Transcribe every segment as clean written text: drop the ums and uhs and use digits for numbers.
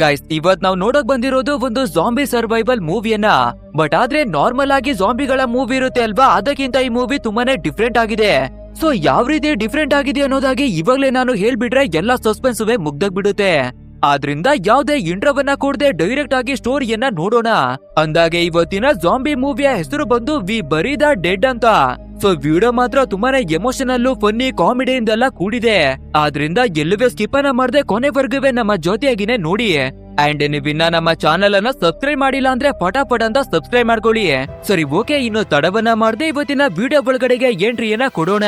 Guys, ಇವತ್ ನಾವ್ ನೋಡಕ್ ಬಂದಿರೋದು ಒಂದು ಜಾಂಬಿ ಸರ್ವೈವಲ್ ಮೂವಿಯನ್ನ. ಬಟ್ ಆದ್ರೆ ನಾರ್ಮಲ್ ಆಗಿ ಜಾಂಬಿಗಳ ಮೂವಿ ಇರುತ್ತೆ ಅಲ್ವಾ, ಅದಕ್ಕಿಂತ ಈ ಮೂವಿ ತುಂಬಾನೇ ಡಿಫ್ರೆಂಟ್ ಆಗಿದೆ. ಸೊ ಯಾವ ರೀತಿ ಡಿಫ್ರೆಂಟ್ ಆಗಿದೆ ಅನ್ನೋದಾಗಿ ಇವಾಗ್ಲೇ ನಾನು ಹೇಳ್ಬಿಟ್ರೆ ಎಲ್ಲಾ ಸಸ್ಪೆನ್ಸುವೆ ಮುಗ್ದಾಗ್ಬಿಡುತ್ತೆ. ಆದ್ರಿಂದ ಯಾವ್ದೇ ಇಂಟ್ರೋವನ್ನ ಕೊಡದೆ ಡೈರೆಕ್ಟ್ ಆಗಿ ಸ್ಟೋರಿಯನ್ನ ನೋಡೋಣ. ಅಂದಾಗೆ ಇವತ್ತಿನ ಜಾಂಬಿ ಮೂವಿಯ ಹೆಸರು ಬಂದು ವಿ ಬರಿ ದ ಡೆಡ್ ಅಂತ. ಸೊ ವಿಡಿಯೋ ಮಾತ್ರ ತುಂಬಾನೇ ಎಮೋಷನಲ್, ಫನ್ನಿ, ಕಾಮಿಡಿಯಿಂದೆಲ್ಲ ಕೂಡಿದೆ. ಆದ್ರಿಂದ ಎಲ್ಲವೇ ಸ್ಕಿಪ್ ಅನ್ನ ಮಾಡದೆ ಕೊನೆವರೆಗೂ ನಮ್ಮ ಜೊತೆಯಾಗಿನೇ ನೋಡಿ. ಅಂಡ್ ನೀವಿನ್ನ ನಮ್ಮ ಚಾನೆಲ್ ಅನ್ನ ಸಬ್ಸ್ಕ್ರೈಬ್ ಮಾಡಿಲ್ಲ ಅಂದ್ರೆ ಪಟಾಪಟ್ ಅಂತ ಸಬ್ಸ್ಕ್ರೈಬ್ ಮಾಡ್ಕೊಳ್ಳಿ. ಸರಿ, ಓಕೆ, ಇನ್ನು ತಡವನ್ನ ಮಾಡದೆ ಇವತ್ತಿನ ವಿಡಿಯೋ ಒಳಗಡೆಗೆ ಎಂಟ್ರಿಯನ್ನ ಕೊಡೋಣ.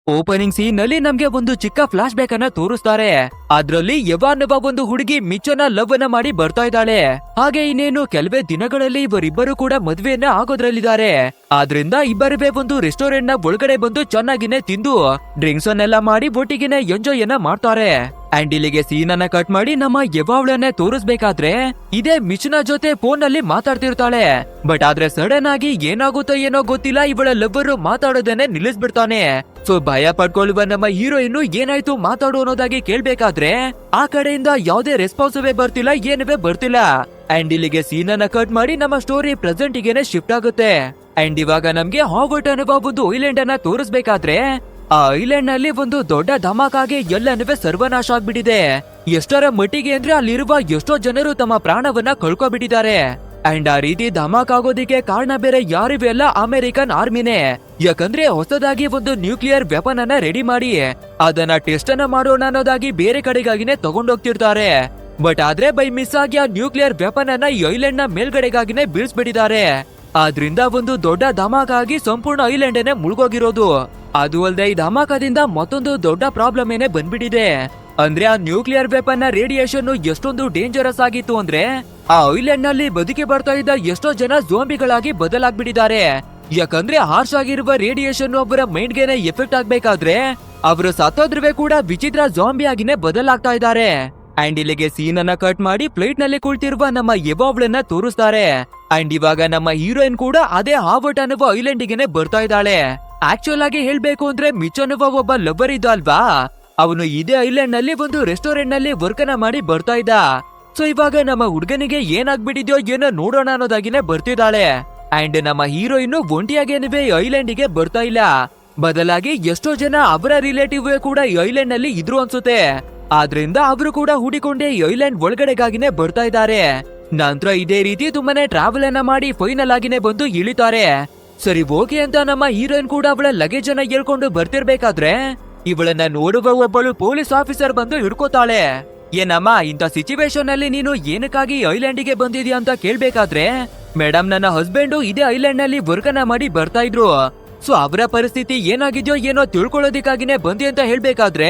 ಓಪನಿಂಗ್ ಸೀನ್ ನಲ್ಲಿ ನಮ್ಗೆ ಒಂದು ಚಿಕ್ಕ ಫ್ಲಾಶ್ ಬ್ಯಾಕ್ ಅನ್ನ ತೋರಿಸ್ತಾರೆ. ಅದ್ರಲ್ಲಿ ಯವಾನವ ಒಂದು ಹುಡುಗಿ ಮಿಚ್ಚನ ಲವ್ ಅನ್ನ ಮಾಡಿ ಬರ್ತಾ ಇದ್ದಾಳೆ. ಹಾಗೆ ಇನ್ನೇನು ಕೆಲವೇ ದಿನಗಳಲ್ಲಿ ಇವರಿಬ್ಬರು ಕೂಡ ಮದ್ವೆಯನ್ನ ಆಗೋದ್ರಲ್ಲಿದ್ದಾರೆ. ಆದ್ರಿಂದ ಇಬ್ಬರೇ ಒಂದು ರೆಸ್ಟೋರೆಂಟ್ ನ ಒಳಗಡೆ ಬಂದು ಚೆನ್ನಾಗಿನೇ ತಿಂದು ಡ್ರಿಂಕ್ಸ್ ಅನ್ನೆಲ್ಲ ಮಾಡಿ ಒಟ್ಟಿಗೆನೆ ಎಂಜಾಯ್ ಅನ್ನ ಮಾಡ್ತಾರೆ. ಅಂಡ್ ಇಲ್ಲಿಗೆ ಸೀನ್ ಅನ್ನ ಕಟ್ ಮಾಡಿ ನಮ್ಮ ಯವಾವಳನ್ನೇ ತೋರಿಸ್ಬೇಕಾದ್ರೆ ಇದೇ ಮಿಚುನ ಜೊತೆ ಫೋನ್ ನಲ್ಲಿ ಮಾತಾಡ್ತಿರ್ತಾಳೆ. ಬಟ್ ಆದ್ರೆ ಸಡನ್ ಆಗಿ ಏನಾಗುತ್ತೋ ಏನೋ ಗೊತ್ತಿಲ್ಲ, ಇವಳ ಲವ್ವರ್ ಮಾತಾಡೋದನ್ನೇ ನಿಲ್ಲಿಸ್ಬಿಡ್ತಾನೆ. ಸೊ ಭಯ ಪಡ್ಕೊಳ್ಳುವ ನಮ್ಮ ಹೀರೋಯಿನ್ ಏನಾಯ್ತು ಮಾತಾಡೋ ಅನ್ನೋದಾಗಿ ಕೇಳ್ಬೇಕಾದ್ರೆ ಆ ಕಡೆಯಿಂದ ಯಾವುದೇ ರೆಸ್ಪಾನ್ಸಿವೇ ಬರ್ತಿಲ್ಲ, ಏನುವೇ ಬರ್ತಿಲ್ಲ. ಅಂಡ್ ಇಲ್ಲಿಗೆ ಸೀನ್ ಅನ್ನ ಕಟ್ ಮಾಡಿ ನಮ್ಮ ಸ್ಟೋರಿ ಪ್ರೆಸೆಂಟ್ ಗೆನೆ ಶಿಫ್ಟ್ ಆಗುತ್ತೆ. ಅಂಡ್ ಇವಾಗ ನಮ್ಗೆ ಹಾವರ್ಟ್ ಅನ್ನುವ ಒಂದು ಐಲ್ಯಾಂಡ್ ಅನ್ನ ತೋರಿಸ್ಬೇಕಾದ್ರೆ ಆ ಐಲ್ಯಾಂಡ್ ನಲ್ಲಿ ಒಂದು ದೊಡ್ಡ ಧಮಾಕಾಗಿ ಎಲ್ಲನೂ ಸರ್ವನಾಶ ಆಗ್ಬಿಟ್ಟಿದೆ. ಎಷ್ಟರ ಮಟ್ಟಿಗೆ ಅಂದ್ರೆ ಅಲ್ಲಿರುವ ಎಷ್ಟೋ ಜನರು ತಮ್ಮ ಪ್ರಾಣವನ್ನ ಕಳ್ಕೊಬಿಟ್ಟಿದ್ದಾರೆ. ಅಂಡ್ ಆ ರೀತಿ ಧಮಾಕ್ ಆಗೋದಿಕ್ಕೆ ಕಾರಣ ಬೇರೆ ಯಾರಿವೆ ಅಲ್ಲ, ಅಮೆರಿಕನ್ ಆರ್ಮಿನೇ. ಯಾಕಂದ್ರೆ ಹೊಸದಾಗಿ ಒಂದು ನ್ಯೂಕ್ಲಿಯರ್ ವೆಪನ್ ಅನ್ನ ರೆಡಿ ಮಾಡಿ ಅದನ್ನ ಟೆಸ್ಟ್ ಅನ್ನ ಮಾಡೋಣ ಅನ್ನೋದಾಗಿ ಬೇರೆ ಕಡೆಗಾಗಿನೇ ತಗೊಂಡೋಗ್ತಿರ್ತಾರೆ. ಬಟ್ ಆದ್ರೆ ಬೈ ಮಿಸ್ ಆಗಿ ಆ ನ್ಯೂಕ್ಲಿಯರ್ ವೆಪನ್ ಅನ್ನ ಈ ಐಲ್ಯಾಂಡ್ ನ ಮೇಲ್ಗಡೆಗಾಗಿನೇ ಬೀಳ್ಸ್ಬಿಟ್ಟಿದ್ದಾರೆ. ಆದ್ರಿಂದ ಒಂದು ದೊಡ್ಡ ಧಮಾಕ್ ಆಗಿ ಸಂಪೂರ್ಣ ಐಲ್ಯಾಂಡ್ ಏನೇ ಮುಳುಗೋಗಿರೋದು. ಅದು ಅಲ್ಲದೆ ಈ ಧಮಾಕದಿಂದ ಮತ್ತೊಂದು ದೊಡ್ಡ ಪ್ರಾಬ್ಲಮ್ ಏನೇ ಬಂದ್ಬಿಟ್ಟಿದೆ. ಅಂದ್ರೆ ಆ ನ್ಯೂಕ್ಲಿಯರ್ ವೆಪನ್ ನ ರೇಡಿಯೇಷನ್ ಎಷ್ಟೊಂದು ಡೇಂಜರಸ್ ಆಗಿತ್ತು ಅಂದ್ರೆ ಆ ಐಲ್ಯಾಂಡ್ ನಲ್ಲಿ ಬದುಕಿ ಬರ್ತಾ ಇದ್ದ ಎಷ್ಟೋ ಜನ ಝೋಂಬಿಗಳಾಗಿ ಬದಲಾಗ್ಬಿಟ್ಟಿದ್ದಾರೆ. ಯಾಕಂದ್ರೆ ಹಾರ್ಶ್ ಆಗಿರುವ ರೇಡಿಯೇಷನ್ ಒಬ್ಬರ ಮೈಂಡ್ ಗೆನೆ ಎಫೆಕ್ಟ್ ಆಗ್ಬೇಕಾದ್ರೆ ಅವರು ಸತ್ತೋದ್ರವೇ ಕೂಡ ವಿಚಿತ್ರ ಝೋಂಬಿ ಆಗಿನೇ ಬದಲಾಗ್ತಾ ಇದ್ದಾರೆ. ಅಂಡ್ ಇಲ್ಲಿಗೆ ಸೀನ್ ಅನ್ನ ಕಟ್ ಮಾಡಿ ಫ್ಲೈಟ್ ನಲ್ಲಿ ಕುಳಿತಿರುವ ನಮ್ಮ ಯವಾವಳನ್ನ ತೋರಿಸ್ತಾರೆ. ಅಂಡ್ ಇವಾಗ ನಮ್ಮ ಹೀರೋಯಿನ್ ಕೂಡ ಅದೇ ಹಾವರ್ಟ್ ಅನ್ನುವ ಐಲ್ಯಾಂಡ್ ಗೆನೆ ಬರ್ತಾ ಇದ್ದಾಳೆ. ಆಕ್ಚುಲ್ ಆಗಿ ಹೇಳ್ಬೇಕು ಅಂದ್ರೆ ಮಿಚನುವ ಒಬ್ಬ ಲವರ್ ಇದ್ದ ಅಲ್ವಾ, ಅವನು ಇದೇ ಐಲ್ಯಾಂಡ್ ನಲ್ಲಿ ಒಂದು ರೆಸ್ಟೋರೆಂಟ್ ನಲ್ಲಿ ವರ್ಕ್ ಅನ್ನ ಮಾಡಿ ಬರ್ತಾ ಇದ್ದ. ಸೊ ಇವಾಗ ನಮ್ಮ ಹುಡುಗನಿಗೆ ಏನಾಗ್ಬಿಟ್ಟಿದ್ಯೋ ಏನೋ ನೋಡೋಣ ಅನ್ನೋದಾಗಿನೇ ಬರ್ತಿದ್ದಾಳೆ. ಅಂಡ್ ನಮ್ಮ ಹೀರೋಯಿನ್ ಒಂಟಿಯಾಗೇನಿವೆ ಐಲ್ಯಾಂಡ್ ಗೆ ಬರ್ತಾ ಇಲ್ಲ, ಬದಲಾಗಿ ಎಷ್ಟೋ ಜನ ಅವರ ರಿಲೇಟಿವ್ ಕೂಡ ಐಲ್ಯಾಂಡ್ ನಲ್ಲಿ ಇದ್ರು ಅನ್ಸುತ್ತೆ. ಆದ್ರಿಂದ ಅವರು ಕೂಡ ಹುಡಿಕೊಂಡೆ ಐಲ್ಯಾಂಡ್ ಒಳಗಡೆಗಾಗಿನೇ ಬರ್ತಾ ಇದ್ದಾರೆ. ನಂತರ ಇದೇ ರೀತಿ ತುಂಬಾನೇ ಟ್ರಾವೆಲ್ ಅನ್ನ ಮಾಡಿ ಫೈನಲ್ ಆಗಿನೇ ಬಂದು ಇಳಿತಾರೆ. ಸರಿ, ಓಕೆ ಅಂತ ನಮ್ಮ ಹೀರೋಯಿನ್ ಕೂಡ ಅವಳ ಲಗೇಜ್ ಅನ್ನ ಹೇಳ್ಕೊಂಡು ಬರ್ತಿರ್ಬೇಕಾದ್ರೆ ಇವಳನ್ನ ನೋಡುವ ಒಬ್ಬಳು ಪೊಲೀಸ್ ಆಫೀಸರ್ ಬಂದು ಹಿಡ್ಕೋತಾಳೆ. ಏನಮ್ಮ, ಇಂಥ ಸಿಚುವೇಶನ್ ಅಲ್ಲಿ ನೀನು ಏನಕ್ಕಾಗಿ ಐಲ್ಯಾಂಡ್ ಗೆ ಬಂದಿದ್ಯಾ ಅಂತ ಕೇಳ್ಬೇಕಾದ್ರೆ, ಮೇಡಮ್ ನನ್ನ ಹಸ್ಬೆಂಡ್ ಇದೇ ಐಲ್ಯಾಂಡ್ ನಲ್ಲಿ ವರ್ಕ್ ಅನ್ನ ಮಾಡಿ ಬರ್ತಾ ಇದ್ರು. ಸೊ ಅವರ ಪರಿಸ್ಥಿತಿ ಏನಾಗಿದ್ಯೋ ಏನೋ ತಿಳ್ಕೊಳ್ಳೋದಿಕ್ಕಾಗಿನೇ ಬಂದಿ ಅಂತ ಹೇಳ್ಬೇಕಾದ್ರೆ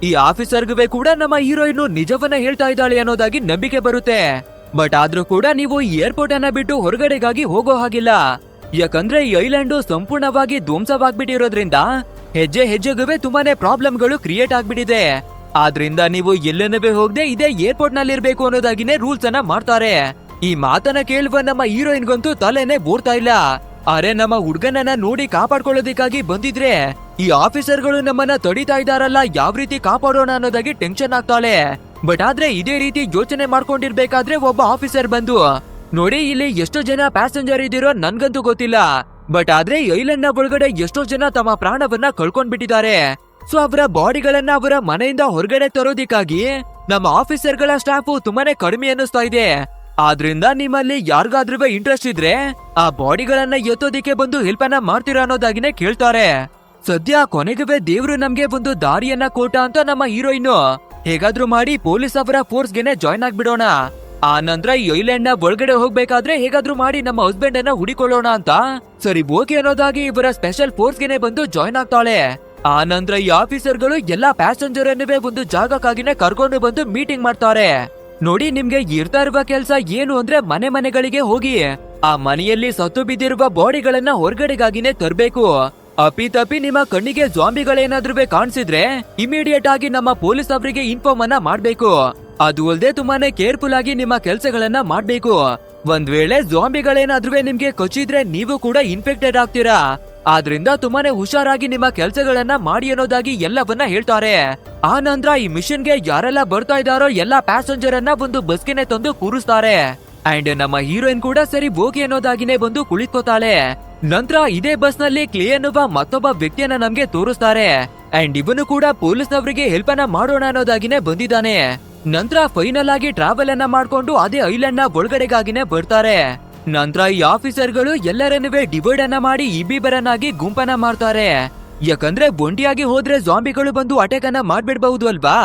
ಈ ಆಫೀಸರ್ಗುವೆ ಕೂಡ ನಮ್ಮ ಹೀರೋಯಿನ್ ನಿಜವನ್ನ ಹೇಳ್ತಾ ಇದ್ದಾಳೆ ಅನ್ನೋದಾಗಿ ನಂಬಿಕೆ ಬರುತ್ತೆ. ಬಟ್ ಆದ್ರೂ ಕೂಡ ನೀವು ಈ ಏರ್ಪೋರ್ಟ್ ಅನ್ನ ಬಿಟ್ಟು ಹೊರಗಡೆಗಾಗಿ ಹೋಗೋ ಹಾಗಿಲ್ಲ. ಯಾಕಂದ್ರೆ ಈ ಐಲ್ಯಾಂಡ್ ಸಂಪೂರ್ಣವಾಗಿ ಧ್ವಂಸವಾಗ್ಬಿಟ್ಟಿರೋದ್ರಿಂದ ಹೆಜ್ಜೆ ಹೆಜ್ಜೆಗುವೆ ತುಂಬಾನೇ ಪ್ರಾಬ್ಲಮ್ಗಳು ಕ್ರಿಯೇಟ್ ಆಗ್ಬಿಟ್ಟಿದೆ. ಆದ್ರಿಂದ ನೀವು ಎಲ್ಲನೂ ಹೋಗದೆ ಇದೇ ಏರ್ಪೋರ್ಟ್ ನಲ್ಲಿ ಇರ್ಬೇಕು ಅನ್ನೋದಾಗಿನೇ ರೂಲ್ಸ್ ಅನ್ನ ಮಾಡ್ತಾರೆ. ಈ ಮಾತನ್ನ ಕೇಳುವ ನಮ್ಮ ಹೀರೋಯಿನ್ಗಂತೂ ತಲೆನೇ ಬೋರ್ತಾ ಇಲ್ಲ. ಅರೆ, ನಮ್ಮ ಹುಡ್ಗನನ್ನ ನೋಡಿ ಕಾಪಾಡ್ಕೊಳ್ಳೋದಿಕ್ಕಾಗಿ ಬಂದಿದ್ರೆ ಈ ಆಫೀಸರ್ಗಳು ನಮ್ಮನ್ನ ತಡಿತಾ ಇದಾರಲ್ಲ, ಯಾವ ರೀತಿ ಕಾಪಾಡೋಣ ಅನ್ನೋದಾಗಿ ಟೆನ್ಷನ್ ಆಗ್ತಾಳೆ. ಬಟ್ ಆದ್ರೆ ಇದೇ ರೀತಿ ಯೋಚನೆ ಮಾಡ್ಕೊಂಡಿರ್ಬೇಕಾದ್ರೆ ಒಬ್ಬ ಆಫೀಸರ್ ಬಂದು, ನೋಡಿ ಇಲ್ಲಿ ಎಷ್ಟೋ ಜನ ಪ್ಯಾಸೆಂಜರ್ ಇದಿರೋ ನನ್ಗಂತೂ ಗೊತ್ತಿಲ್ಲ, ಬಟ್ ಆದ್ರೆ ಐಲ್ಯಾಂಡ್ ನ ಒಳಗಡೆ ಎಷ್ಟೋ ಜನ ತಮ್ಮ ಪ್ರಾಣವನ್ನ ಕಳ್ಕೊಂಡ್ಬಿಟ್ಟಿದ್ದಾರೆ. ಸೊ ಅವರ ಬಾಡಿಗಳನ್ನ ಅವರ ಮನೆಯಿಂದ ಹೊರಗಡೆ ತರೋದಿಕ್ಕಾಗಿ ನಮ್ಮ ಆಫೀಸರ್ ಗಳ ಸ್ಟಾಫ್ ತುಂಬಾನೇ ಕಡಿಮೆ ಅನ್ನಿಸ್ತಾ ಇದೆ. ಆದ್ರಿಂದ ನಿಮ್ಮಲ್ಲಿ ಯಾರಿಗಾದ್ರೂ ಇಂಟ್ರೆಸ್ಟ್ ಇದ್ರೆ ಆ ಬಾಡಿಗಳನ್ನ ಎತ್ತೋದಿಕ್ಕೆ ಬಂದು ಹೆಲ್ಪ್ ಅನ್ನ ಮಾಡ್ತೀರಾ ಅನ್ನೋದಾಗಿನೇ ಕೇಳ್ತಾರೆ. ಸದ್ಯ ಕೊನೆಗುವೆ ದೇವ್ರು ನಮ್ಗೆ ಒಂದು ದಾರಿಯನ್ನ ಕೊಟ್ಟ ಅಂತ ನಮ್ಮ ಹೀರೋಯಿನ್ ಹೇಗಾದ್ರೂ ಮಾಡಿ ಪೊಲೀಸ್ ಅವರ ಫೋರ್ಸ್ ಗೆನೆ ಜಾಯ್ನ್ ಆಗ್ಬಿಡೋಣ. ಆ ನಂತರ ಈ ಐಲ್ಯಾಂಡ್ ನ ಒಳಗಡೆ ಹೋಗ್ಬೇಕಾದ್ರೆ ಹೇಗಾದ್ರೂ ಮಾಡಿ ನಮ್ಮ ಹಸ್ಬೆಂಡ್ ಅನ್ನ ಹುಡಿಕೊಳ್ಳೋಣ ಅಂತ ಸರಿ ಓಕೆ ಅನ್ನೋದಾಗಿ ಇವರ ಸ್ಪೆಷಲ್ ಫೋರ್ಸ್ ಗೆನೆ ಬಂದು ಜಾಯ್ನ್ ಆಗ್ತಾಳೆ. ಆ ನಂತರ ಈ ಆಫೀಸರ್ ಗಳು ಎಲ್ಲಾ ಪ್ಯಾಸೆಂಜರ್ ಅನ್ನುವೇ ಒಂದು ಜಾಗಕ್ಕಾಗಿನೇ ಕರ್ಕೊಂಡು ಬಂದು ಮೀಟಿಂಗ್ ಮಾಡ್ತಾರೆ. ನೋಡಿ, ನಿಮ್ಗೆ ಇರ್ತಾ ಇರುವ ಕೆಲ್ಸ ಏನು ಅಂದ್ರೆ ಮನೆ ಮನೆಗಳಿಗೆ ಹೋಗಿ ಆ ಮನೆಯಲ್ಲಿ ಸತ್ತು ಬಿದ್ದಿರುವ ಬಾಡಿಗಳನ್ನ ಹೊರಗಡೆಗಾಗಿನೇ ತರಬೇಕು. ಅಪ್ಪಿತಪ್ಪಿ ನಿಮ್ಮ ಕಣ್ಣಿಗೆ ಜಾಂಬಿಗಳೇನಾದ್ರೂ ಕಾಣಿಸಿದ್ರೆ ಇಮಿಡಿಯೇಟ್ ಆಗಿ ನಮ್ಮ ಪೊಲೀಸ್ ಅವರಿಗೆ ಇನ್ಫಾರ್ಮ್ ಅನ್ನ ಮಾಡ್ಬೇಕು. ಅದು ಅಲ್ಲದೆ ತುಂಬಾನೇ ಕೇರ್ಫುಲ್ ಆಗಿ ನಿಮ್ಮ ಕೆಲ್ಸಗಳನ್ನ ಮಾಡ್ಬೇಕು. ಒಂದ್ ವೇಳೆ ಜಾಂಬಿಗಳೇನಾದ್ರೂ ನಿಮ್ಗೆ ಕಚ್ಚಿದ್ರೆ ನೀವು ಕೂಡ ಇನ್ಫೆಕ್ಟೆಡ್ ಆಗ್ತೀರಾ. ಆದ್ರಿಂದ ತುಂಬಾನೇ ಹುಷಾರಾಗಿ ನಿಮ್ಮ ಕೆಲ್ಸಗಳನ್ನ ಮಾಡಿ ಅನ್ನೋದಾಗಿ ಎಲ್ಲವನ್ನ ಹೇಳ್ತಾರೆ. ಆ ನಂತರ ಈ ಮಿಷನ್ಗೆ ಯಾರೆಲ್ಲ ಬರ್ತಾ ಇದಾರೋ ಎಲ್ಲಾ ಪ್ಯಾಸೆಂಜರ್ ಅನ್ನ ಒಂದು ಬಸ್ಗೆನೆ ತಂದು ಕೂರಿಸ್ತಾರೆ. ಅಂಡ್ ನಮ್ಮ ಹೀರೋಯಿನ್ ಕೂಡ ಸರಿ ಹೋಗಿ ಅನ್ನೋದಾಗಿನೇ ಬಂದು ಕುಳಿತುಕೋತಾಳೆ. ನಂತರ ಇದೇ ಬಸ್ ನಲ್ಲಿ ಕ್ಲೇ ಅನ್ನುವ ಮತ್ತೊಬ್ಬ ವ್ಯಕ್ತಿಯನ್ನ ನಮ್ಗೆ ತೋರಿಸ್ತಾರೆ. ಅಂಡ್ ಇವನು ಕೂಡ ಪೊಲೀಸ್ನವರಿಗೆ ಹೆಲ್ಪ್ ಅನ್ನ ಮಾಡೋಣ ಅನ್ನೋದಾಗಿನೇ ಬಂದಿದ್ದಾನೆ. ನಂತರ ಫೈನಲ್ ಆಗಿ ಟ್ರಾವೆಲ್ ಅನ್ನ ಮಾಡ್ಕೊಂಡು ಅದೇ ಐಲ್ಯಾಂಡ್ ನ ಒಳಗಡೆಗಾಗಿನೇ ಬರ್ತಾರೆ. ನಂತರ ಈ ಆಫೀಸರ್ಗಳು ಎಲ್ಲರನ್ನುವೆ ಡಿವೈಡ್ ಅನ್ನ ಮಾಡಿ ಇಬ್ಬಿಬ್ಬರನ್ನಾಗಿ ಗುಂಪನ್ನ ಮಾಡ್ತಾರೆ. ಯಾಕಂದ್ರೆ ಒಂಟಿಯಾಗಿ ಹೋದ್ರೆ ಜಾಂಬಿಗಳು ಬಂದು ಅಟ್ಯಾಕ್ ಅನ್ನ ಮಾಡ್ಬಿಡ್ಬಹುದು ಅಲ್ವಾ.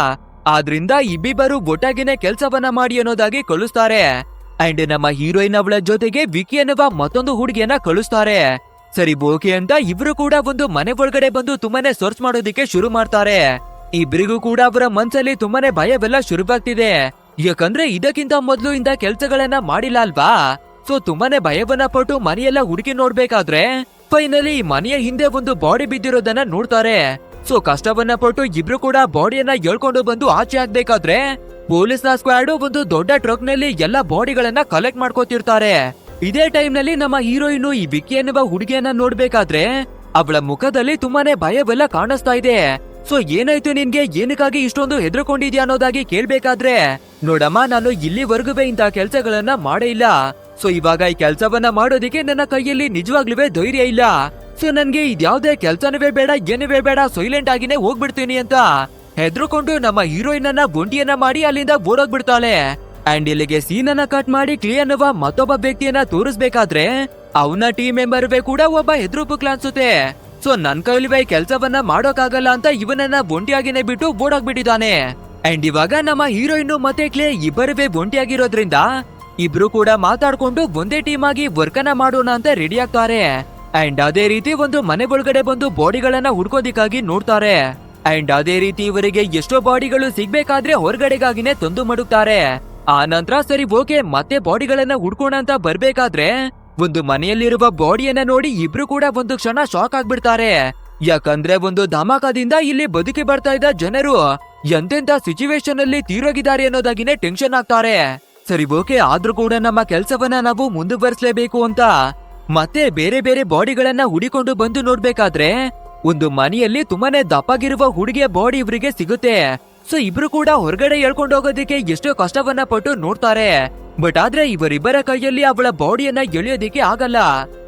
ಆದ್ರಿಂದ ಇಬ್ಬಿಬ್ಬರು ಒಟ್ಟಾಗಿನೇ ಕೆಲ್ಸವನ್ನ ಮಾಡಿ ಅನ್ನೋದಾಗಿ ಕಳಿಸ್ತಾರೆ. ಅಂಡ್ ನಮ್ಮ ಹೀರೋಯಿನ್ ಅವಳ ಜೊತೆಗೆ ವಿಕಿ ಅನ್ನುವ ಮತ್ತೊಂದು ಹುಡುಗಿಯನ್ನ ಕಳಿಸ್ತಾರೆ. ಸರಿ ಓಕೆ ಅಂತ ಇಬ್ರು ಕೂಡ ಒಂದು ಮನೆ ಒಳಗಡೆ ಬಂದು ತುಂಬಾನೇ ಸರ್ಚ್ ಮಾಡೋದಿಕ್ಕೆ ಶುರು ಮಾಡ್ತಾರೆ. ಇಬ್ರಿಗೂ ಕೂಡ ಅವರ ಮನ್ಸಲ್ಲಿ ತುಂಬಾನೇ ಭಯವೆಲ್ಲ ಶುರುವಾಗ್ತಿದೆ. ಯಾಕಂದ್ರೆ ಇದಕ್ಕಿಂತ ಮೊದ್ಲು ಇಂಥ ಕೆಲ್ಸಗಳನ್ನ ಮಾಡಿಲ್ಲ ಅಲ್ವಾ. ಸೊ ತುಂಬಾನೇ ಭಯವನ್ನ ಪಟ್ಟು ಮನೆಯೆಲ್ಲ ಹುಡುಕಿ ನೋಡ್ಬೇಕಾದ್ರೆ ಫೈನಲಿ ಮನೆಯ ಹಿಂದೆ ಒಂದು ಬಾಡಿ ಬಿದ್ದಿರೋದನ್ನ ನೋಡ್ತಾರೆ. ಸೊ ಕಷ್ಟವನ್ನ ಪಟ್ಟು ಇಬ್ರು ಕೂಡ ಬಾಡಿಯನ್ನ ಎಳ್ಕೊಂಡು ಬಂದು ಆಚೆ ಹಾಕ್ಬೇಕಾದ್ರೆ ಪೊಲೀಸ್ ನ ಸ್ಕ್ವಾಡ್ ಒಂದು ದೊಡ್ಡ ಟ್ರಕ್ ನಲ್ಲಿ ಎಲ್ಲಾ ಬಾಡಿಗಳನ್ನ ಕಲೆಕ್ಟ್ ಮಾಡ್ಕೋತಿರ್ತಾರೆ. ಇದೇ ಟೈಮ್ ನಲ್ಲಿ ನಮ್ಮ ಹೀರೋಯಿನ್ ಈ ವಿಕ್ಕಿ ಎನ್ನುವ ಹುಡುಗಿಯನ್ನ ನೋಡ್ಬೇಕಾದ್ರೆ ಅವಳ ಮುಖದಲ್ಲಿ ತುಂಬಾನೇ ಭಯವೆಲ್ಲ ಕಾಣಿಸ್ತಾ ಇದೆ. ಸೊ ಏನಾಯ್ತು ನಿನ್ಗೆ, ಏನಕ್ಕಾಗಿ ಇಷ್ಟೊಂದು ಹೆದರ್ಕೊಂಡಿದ್ಯಾ ಅನ್ನೋದಾಗಿ ಕೇಳ್ಬೇಕಾದ್ರೆ, ನೋಡಮ್ಮ ನಾನು ಇಲ್ಲಿವರೆಗೂ ಇಂತ ಕೆಲ್ಸಗಳನ್ನ ಮಾಡೇ ಇಲ್ಲ. ಸೊ ಇವಾಗ ಈ ಕೆಲ್ಸವನ್ನ ಮಾಡೋದಿಕ್ಕೆ ನನ್ನ ಕೈಯಲ್ಲಿ ನಿಜವಾಗ್ಲೂ ಧೈರ್ಯ ಇಲ್ಲ. ಸೊ ನನ್ಗೆ ಇದ್ಯಾವ್ದೇ ಕೆಲ್ಸನವೇ ಬೇಡ, ಏನವೇ ಬೇಡ, ಸೈಲೆಂಟ್ ಆಗಿನೇ ಹೋಗ್ಬಿಡ್ತೀನಿ ಅಂತ ಹೆದ್ರುಕೊಂಡು ನಮ್ಮ ಹೀರೋಯಿನ್ ಅನ್ನ ಒಂಟಿಯನ್ನ ಮಾಡಿ ಅಲ್ಲಿಂದ ಓಡೋಗ್ಬಿಡ್ತಾಳೆ. ಅಂಡ್ ಇಲ್ಲಿಗೆ ಸೀನ್ ಅನ್ನ ಕಟ್ ಮಾಡಿ ಕ್ಲೇ ಅನ್ನುವ ಮತ್ತೊಬ್ಬ ವ್ಯಕ್ತಿಯನ್ನ ತೋರಿಸ್ಬೇಕಾದ್ರೆ ಅವನ ಟೀಮ್ ಮೆಂಬರ್ ಕೂಡ ಒಬ್ಬ ಹೆದ್ರುಪುಕ್ಲ ಅನ್ಸುತ್ತೆ. ಸೊ ನನ್ ಕೈಲಿ ಕೆಲ್ಸವನ್ನ ಮಾಡೋಕಾಗಲ್ಲ ಅಂತ ಇವನನ್ನ ಒಂಟಿಯಾಗಿನೇ ಬಿಟ್ಟು ಓಡೋಗ್ಬಿಟ್ಟಿದ್ದಾನೆ. ಅಂಡ್ ಇವಾಗ ನಮ್ಮ ಹೀರೋಯಿನ್ ಮತ್ತೆ ಕ್ಲೇ ಇಬ್ಬರುವೇ ಒಂಟಿಯಾಗಿರೋದ್ರಿಂದ ಇಬ್ರು ಕೂಡ ಮಾತಾಡ್ಕೊಂಡು ಒಂದೇ ಟೀಮ್ ಆಗಿ ವರ್ಕ್ ಅನ್ನ ಮಾಡೋಣ ಅಂತ ರೆಡಿ ಆಗ್ತಾರೆ. ಅಂಡ್ ಅದೇ ರೀತಿ ಒಂದು ಮನೆ ಒಳಗಡೆ ಬಂದು ಬಾಡಿಗಳನ್ನ ಹುಡ್ಕೋದಿಕ್ಕಾಗಿ ನೋಡ್ತಾರೆ. ಅಂಡ್ ಅದೇ ರೀತಿ ಇವರಿಗೆ ಎಷ್ಟೋ ಬಾಡಿಗಳು ಸಿಗ್ಬೇಕಾದ್ರೆ ಹೊರಗಡೆಗಾಗಿನೇ ತಂದು ಮಡುಕ್ತಾರೆ. ಆ ನಂತರ ಸರಿ ಓಕೆ ಮತ್ತೆ ಬಾಡಿಗಳನ್ನ ಹುಡ್ಕೋಣ ಅಂತ ಬರ್ಬೇಕಾದ್ರೆ ಒಂದು ಮನೆಯಲ್ಲಿರುವ ಬಾಡಿಯನ್ನ ನೋಡಿ ಇಬ್ರು ಕೂಡ ಒಂದು ಕ್ಷಣ ಶಾಕ್ ಆಗ್ಬಿಡ್ತಾರೆ. ಯಾಕಂದ್ರೆ ಒಂದು ಧಮಾಕದಿಂದ ಇಲ್ಲಿ ಬದುಕಿ ಬರ್ತಾ ಇದ್ದ ಜನರು ಎಂತೆಂತ ಸಿಚುವೇಶನ್ ಅಲ್ಲಿ ತೀರೋಗಿದ್ದಾರೆ ಅನ್ನೋದಾಗಿನೇ ಟೆನ್ಷನ್ ಆಗ್ತಾರೆ. ಸರಿ ಓಕೆ ಆದ್ರೂ ಕೂಡ ನಮ್ಮ ಕೆಲ್ಸವನ್ನ ನಾವು ಮುಂದುವರಿಸಲೇಬೇಕು ಅಂತ ಮತ್ತೆ ಬೇರೆ ಬೇರೆ ಬಾಡಿಗಳನ್ನ ಹುಡಿಕೊಂಡು ಬಂದು ನೋಡ್ಬೇಕಾದ್ರೆ ಒಂದು ಮನೆಯಲ್ಲಿ ತುಂಬಾನೇ ದಪ್ಪಾಗಿರುವ ಹುಡುಗಿಯ ಬಾಡಿ ಇವರಿಗೆ ಸಿಗುತ್ತೆ. ಸೊ ಇಬ್ರು ಕೂಡ ಹೊರಗಡೆ ಎಳ್ಕೊಂಡು ಹೋಗೋದಿಕ್ಕೆ ಎಷ್ಟೋ ಕಷ್ಟವನ್ನ ಪಟ್ಟು ನೋಡ್ತಾರೆ. ಬಟ್ ಆದ್ರೆ ಇವರಿಬ್ಬರ ಕೈಯಲ್ಲಿ ಅವಳ ಬಾಡಿಯನ್ನ ಎಳೆಯೋದಿಕ್ಕೆ ಆಗಲ್ಲ.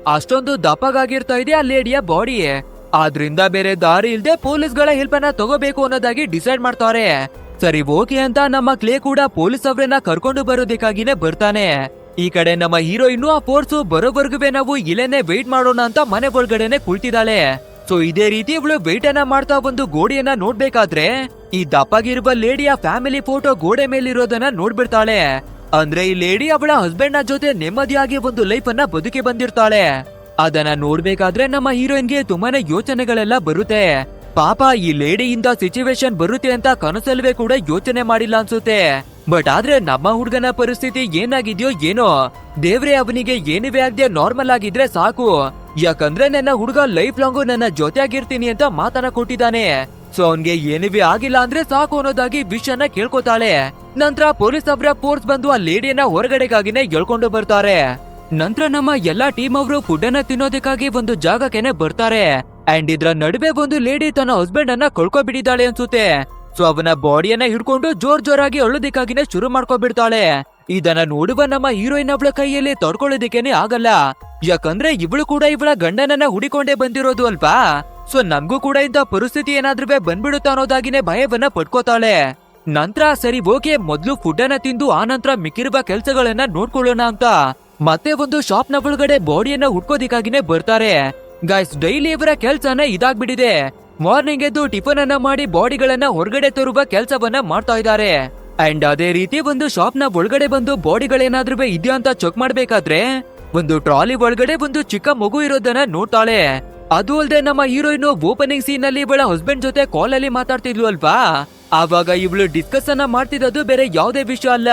ಅಷ್ಟೊಂದು ದಪ್ಪಗಾಗಿರ್ತಾ ಇದೆ ಆ ಲೇಡಿಯ ಬಾಡಿ. ಆದ್ರಿಂದ ಬೇರೆ ದಾರಿ ಇಲ್ದೆ ಪೊಲೀಸ್ಗಳ ಹೆಲ್ಪ್ ಅನ್ನ ತಗೋಬೇಕು ಅನ್ನೋದಾಗಿ ಡಿಸೈಡ್ ಮಾಡ್ತಾರೆ. ಸರಿ ಓಕೆ ಅಂತ ನಮ್ಮ ಕ್ಲೇ ಕೂಡ ಪೊಲೀಸ್ ಅವರನ್ನ ಕರ್ಕೊಂಡು ಬರೋದಕ್ಕಾಗಿನೇ ಬರ್ತಾನೆ. ಈ ಕಡೆ ನಮ್ಮ ಹೀರೋಯಿನ್ ಆ ಫೋರ್ಸ್ ಬರೋವರೆಗೂ ನಾವು ಇಲ್ಲೇನೆ ವೇಟ್ ಮಾಡೋಣ ಅಂತ ಮನೆ ಒಳಗಡೆನೆ ಕುಳಿತಿದ್ದಾಳೆ. ಸೊ ಇದೇ ರೀತಿ ಇವಳು ವೇಟ್ ಅನ್ನ ಮಾಡ್ತಾ ಒಂದು ಗೋಡೆಯನ್ನ ನೋಡ್ಬೇಕಾದ್ರೆ ಈ ದಪ್ಪಾಗಿರುವ ಲೇಡಿಯ ಫ್ಯಾಮಿಲಿ ಫೋಟೋ ಗೋಡೆ ಮೇಲಿರೋದನ್ನ ನೋಡ್ಬಿಡ್ತಾಳೆ. ಅಂದ್ರೆ ಈ ಲೇಡಿ ಅವಳ ಹಸ್ಬೆಂಡ್ ನ ಜೊತೆ ನೆಮ್ಮದಿಯಾಗಿ ಒಂದು ಲೈಫ್ ಅನ್ನ ಬದುಕಿ ಬಂದಿರ್ತಾಳೆ. ಅದನ್ನ ನೋಡ್ಬೇಕಾದ್ರೆ ನಮ್ಮ ಹೀರೋಯಿನ್ಗೆ ತುಂಬಾನೇ ಯೋಚನೆಗಳೆಲ್ಲ ಬರುತ್ತೆ. ಪಾಪ ಈ ಲೇಡಿಯಿಂದ ಸಿಚುವೇಶನ್ ಬರುತ್ತೆ ಅಂತ ಕನಸಲ್ವೇ ಕೂಡ ಯೋಚನೆ ಮಾಡಿಲ್ಲ ಅನ್ಸುತ್ತೆ. ಬಟ್ ಆದ್ರೆ ನಮ್ಮ ಹುಡುಗನ ಪರಿಸ್ಥಿತಿ ಏನಾಗಿದ್ಯೋ ಏನೋ, ದೇವ್ರೆ ಅವನಿಗೆ ಏನಿವೆ ಆಗದೆ ನಾರ್ಮಲ್ ಆಗಿದ್ರೆ ಸಾಕು. ಯಾಕಂದ್ರೆ ನನ್ನ ಹುಡುಗ ಲೈಫ್ ಲಾಂಗು ನನ್ನ ಜೊತೆಯಾಗಿರ್ತೀನಿ ಅಂತ ಮಾತನ್ನ ಕೊಟ್ಟಿದ್ದಾನೆ. ಸೊ ಅವನ್ಗೆ ಏನಿವೆ ಆಗಿಲ್ಲ ಅಂದ್ರೆ ಸಾಕು ಅನ್ನೋದಾಗಿ ವಿಷಯನ ಕೇಳ್ಕೊತಾಳೆ. ನಂತರ ಪೊಲೀಸ್ ಅವರ ಫೋರ್ಸ್ ಬಂದು ಆ ಲೇಡಿಯನ್ನ ಹೊರಗಡೆಗಾಗಿನೇ ಎಳ್ಕೊಂಡು ಬರ್ತಾರೆ. ನಂತರ ನಮ್ಮ ಎಲ್ಲಾ ಟೀಮ್ ಅವರು ಫುಡ್ ಅನ್ನ ತಿನ್ನೋದಕ್ಕಾಗಿ ಒಂದು ಜಾಗಕ್ಕೆನೆ ಬರ್ತಾರೆ. ಅಂಡ್ ಇದ್ರ ನಡುವೆ ಒಂದು ಲೇಡಿ ತನ್ನ ಹಸ್ಬೆಂಡ್ ಅನ್ನ ಕಳ್ಕೊಬಿಟ್ಟಿದ್ದಾಳೆ ಅನ್ಸುತ್ತೆ. ಸೊ ಅವನ ಬಾಡಿಯನ್ನ ಹಿಡ್ಕೊಂಡು ಜೋರಾಗಿ ಅಳ್ಳೋದಕ್ಕಾಗಿನೇ ಶುರು ಮಾಡ್ಕೊಬಿಡ್ತಾಳೆ. ಇದನ್ನ ನೋಡುವ ನಮ್ಮ ಹೀರೋಯಿನ್ ಅವಳ ಕೈಯಲ್ಲಿ ತಡ್ಕೊಳ್ಳೋದಿಕ್ಕೇನೆ ಆಗಲ್ಲ. ಯಾಕಂದ್ರೆ ಇವಳು ಕೂಡ ಇವಳ ಗಂಡನನ್ನ ಹುಡಿಕೊಂಡೇ ಬಂದಿರೋದು ಅಲ್ವಾ. ಸೊ ನಮ್ಗೂ ಕೂಡ ಇಂಥ ಪರಿಸ್ಥಿತಿ ಏನಾದ್ರೂ ಬಂದ್ಬಿಡುತ್ತಾ ಅನ್ನೋದಾಗಿನೇ ಭಯವನ್ನ ಪಡ್ಕೋತಾಳೆ. ನಂತರ ಸರಿ ಓಕೆ ಮೊದ್ಲು ಫುಡ್ ಅನ್ನ ತಿಂದು ಆ ನಂತರ ಮಿಕ್ಕಿರುವ ಕೆಲ್ಸಗಳನ್ನ ನೋಡ್ಕೊಳ್ಳೋಣ ಅಂತ ಮತ್ತೆ ಒಂದು ಶಾಪ್ ನ ಒಳಗಡೆ ಬಾಡಿಯನ್ನ ಹುಡ್ಕೋದಿಕ್ಕಾಗಿನೇ ಬರ್ತಾರೆ. ಗೈಸ್ ಡೈಲಿ ಇವರ ಕೆಲ್ಸನ ಇದಾಗ್ಬಿಟ್ಟಿದೆ. ಮಾರ್ನಿಂಗ್ ಎದ್ದು ಟಿಫನ್ ಅನ್ನ ಮಾಡಿ ಬಾಡಿಗಳನ್ನ ಹೊರಗಡೆ ತರುವ ಕೆಲ್ಸವನ್ನ ಮಾಡ್ತಾ ಇದ್ದಾರೆ. ಅಂಡ್ ಅದೇ ರೀತಿ ಒಂದು ಶಾಪ್ ನ ಒಳಗಡೆ ಬಂದು ಬಾಡಿಗಳೇನಾದ್ರೂ ಇದೆಯಾ ಅಂತ ಚೆಕ್ ಮಾಡ್ಬೇಕಾದ್ರೆ ಒಂದು ಟ್ರಾಲಿ ಒಳಗಡೆ ಒಂದು ಚಿಕ್ಕ ಮಗು ಇರೋದನ್ನ ನೋಡ್ತಾಳೆ. ಅದು ಅಲ್ಲದೆ ನಮ್ಮ ಹೀರೋಯಿನ್ ಓಪನಿಂಗ್ ಸೀನ್ ನಲ್ಲಿ ಇವಳ ಹಸ್ಬೆಂಡ್ ಜೊತೆ ಕಾಲ್ ಅಲ್ಲಿ ಮಾತಾಡ್ತಿದ್ಲು ಅಲ್ವಾ. ಆವಾಗ ಇವಳು ಡಿಸ್ಕಸ್ ಅನ್ನ ಮಾಡ್ತಿದ್ದು ಬೇರೆ ಯಾವುದೇ ವಿಷಯ ಅಲ್ಲ.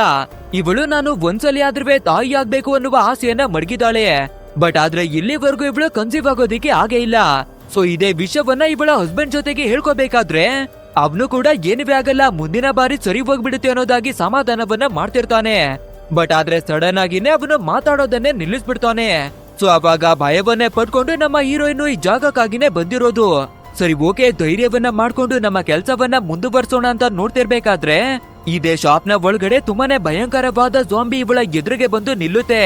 ಇವಳು ನಾನು ಒಂದ್ಸಲಿ ಆದ್ರೂ ತಾಯಿ ಆಗ್ಬೇಕು ಅನ್ನುವ ಆಸೆಯನ್ನ ಮಡಗಿದಾಳೆ. ಬಟ್ ಆದ್ರೆ ಇಲ್ಲಿವರೆಗೂ ಇವಳು ಕನ್ಸೀವ್ ಆಗೋದಿಕ್ಕೆ ಆಗೇ ಇಲ್ಲ. ಸೊ ಇದೇ ವಿಷಯವನ್ನ ಇವಳ ಹಸ್ಬೆಂಡ್ ಜೊತೆಗೆ ಹೇಳ್ಕೋಬೇಕಾದ್ರೆ ಅವನು ಕೂಡ ಏನಿವೆ ಆಗಲ್ಲ, ಮುಂದಿನ ಬಾರಿ ಸರಿ ಹೋಗ್ಬಿಡುತ್ತೆ ಅನ್ನೋದಾಗಿ ಸಮಾಧಾನವನ್ನ ಮಾಡ್ತಿರ್ತಾನೆ. ಬಟ್ ಆದ್ರೆ ಸಡನ್ ಆಗಿನೇ ಅವನು ಮಾತಾಡೋದನ್ನೇ ನಿಲ್ಲಿಸ್ಬಿಡ್ತಾನೆ. ಸೊ ಅವಾಗ ಭಯವನ್ನೇ ಪಡ್ಕೊಂಡು ನಮ್ಮ ಹೀರೋಯಿನ್ ಈ ಜಾಗಕ್ಕಾಗಿನೇ ಬಂದಿರೋದು. ಸರಿ ಓಕೆ, ಧೈರ್ಯವನ್ನ ಮಾಡ್ಕೊಂಡು ನಮ್ಮ ಕೆಲ್ಸವನ್ನ ಮುಂದುವರ್ಸೋಣ ಅಂತ ನೋಡ್ತಿರ್ಬೇಕಾದ್ರೆ ಇದೇ ಶಾಪ್ ನ ಒಳಗಡೆ ತುಂಬಾನೇ ಭಯಂಕರವಾದ ಜಾಂಬಿ ಇವಳ ಎದುರಿಗೆ ಬಂದು ನಿಲ್ಲುತ್ತೆ.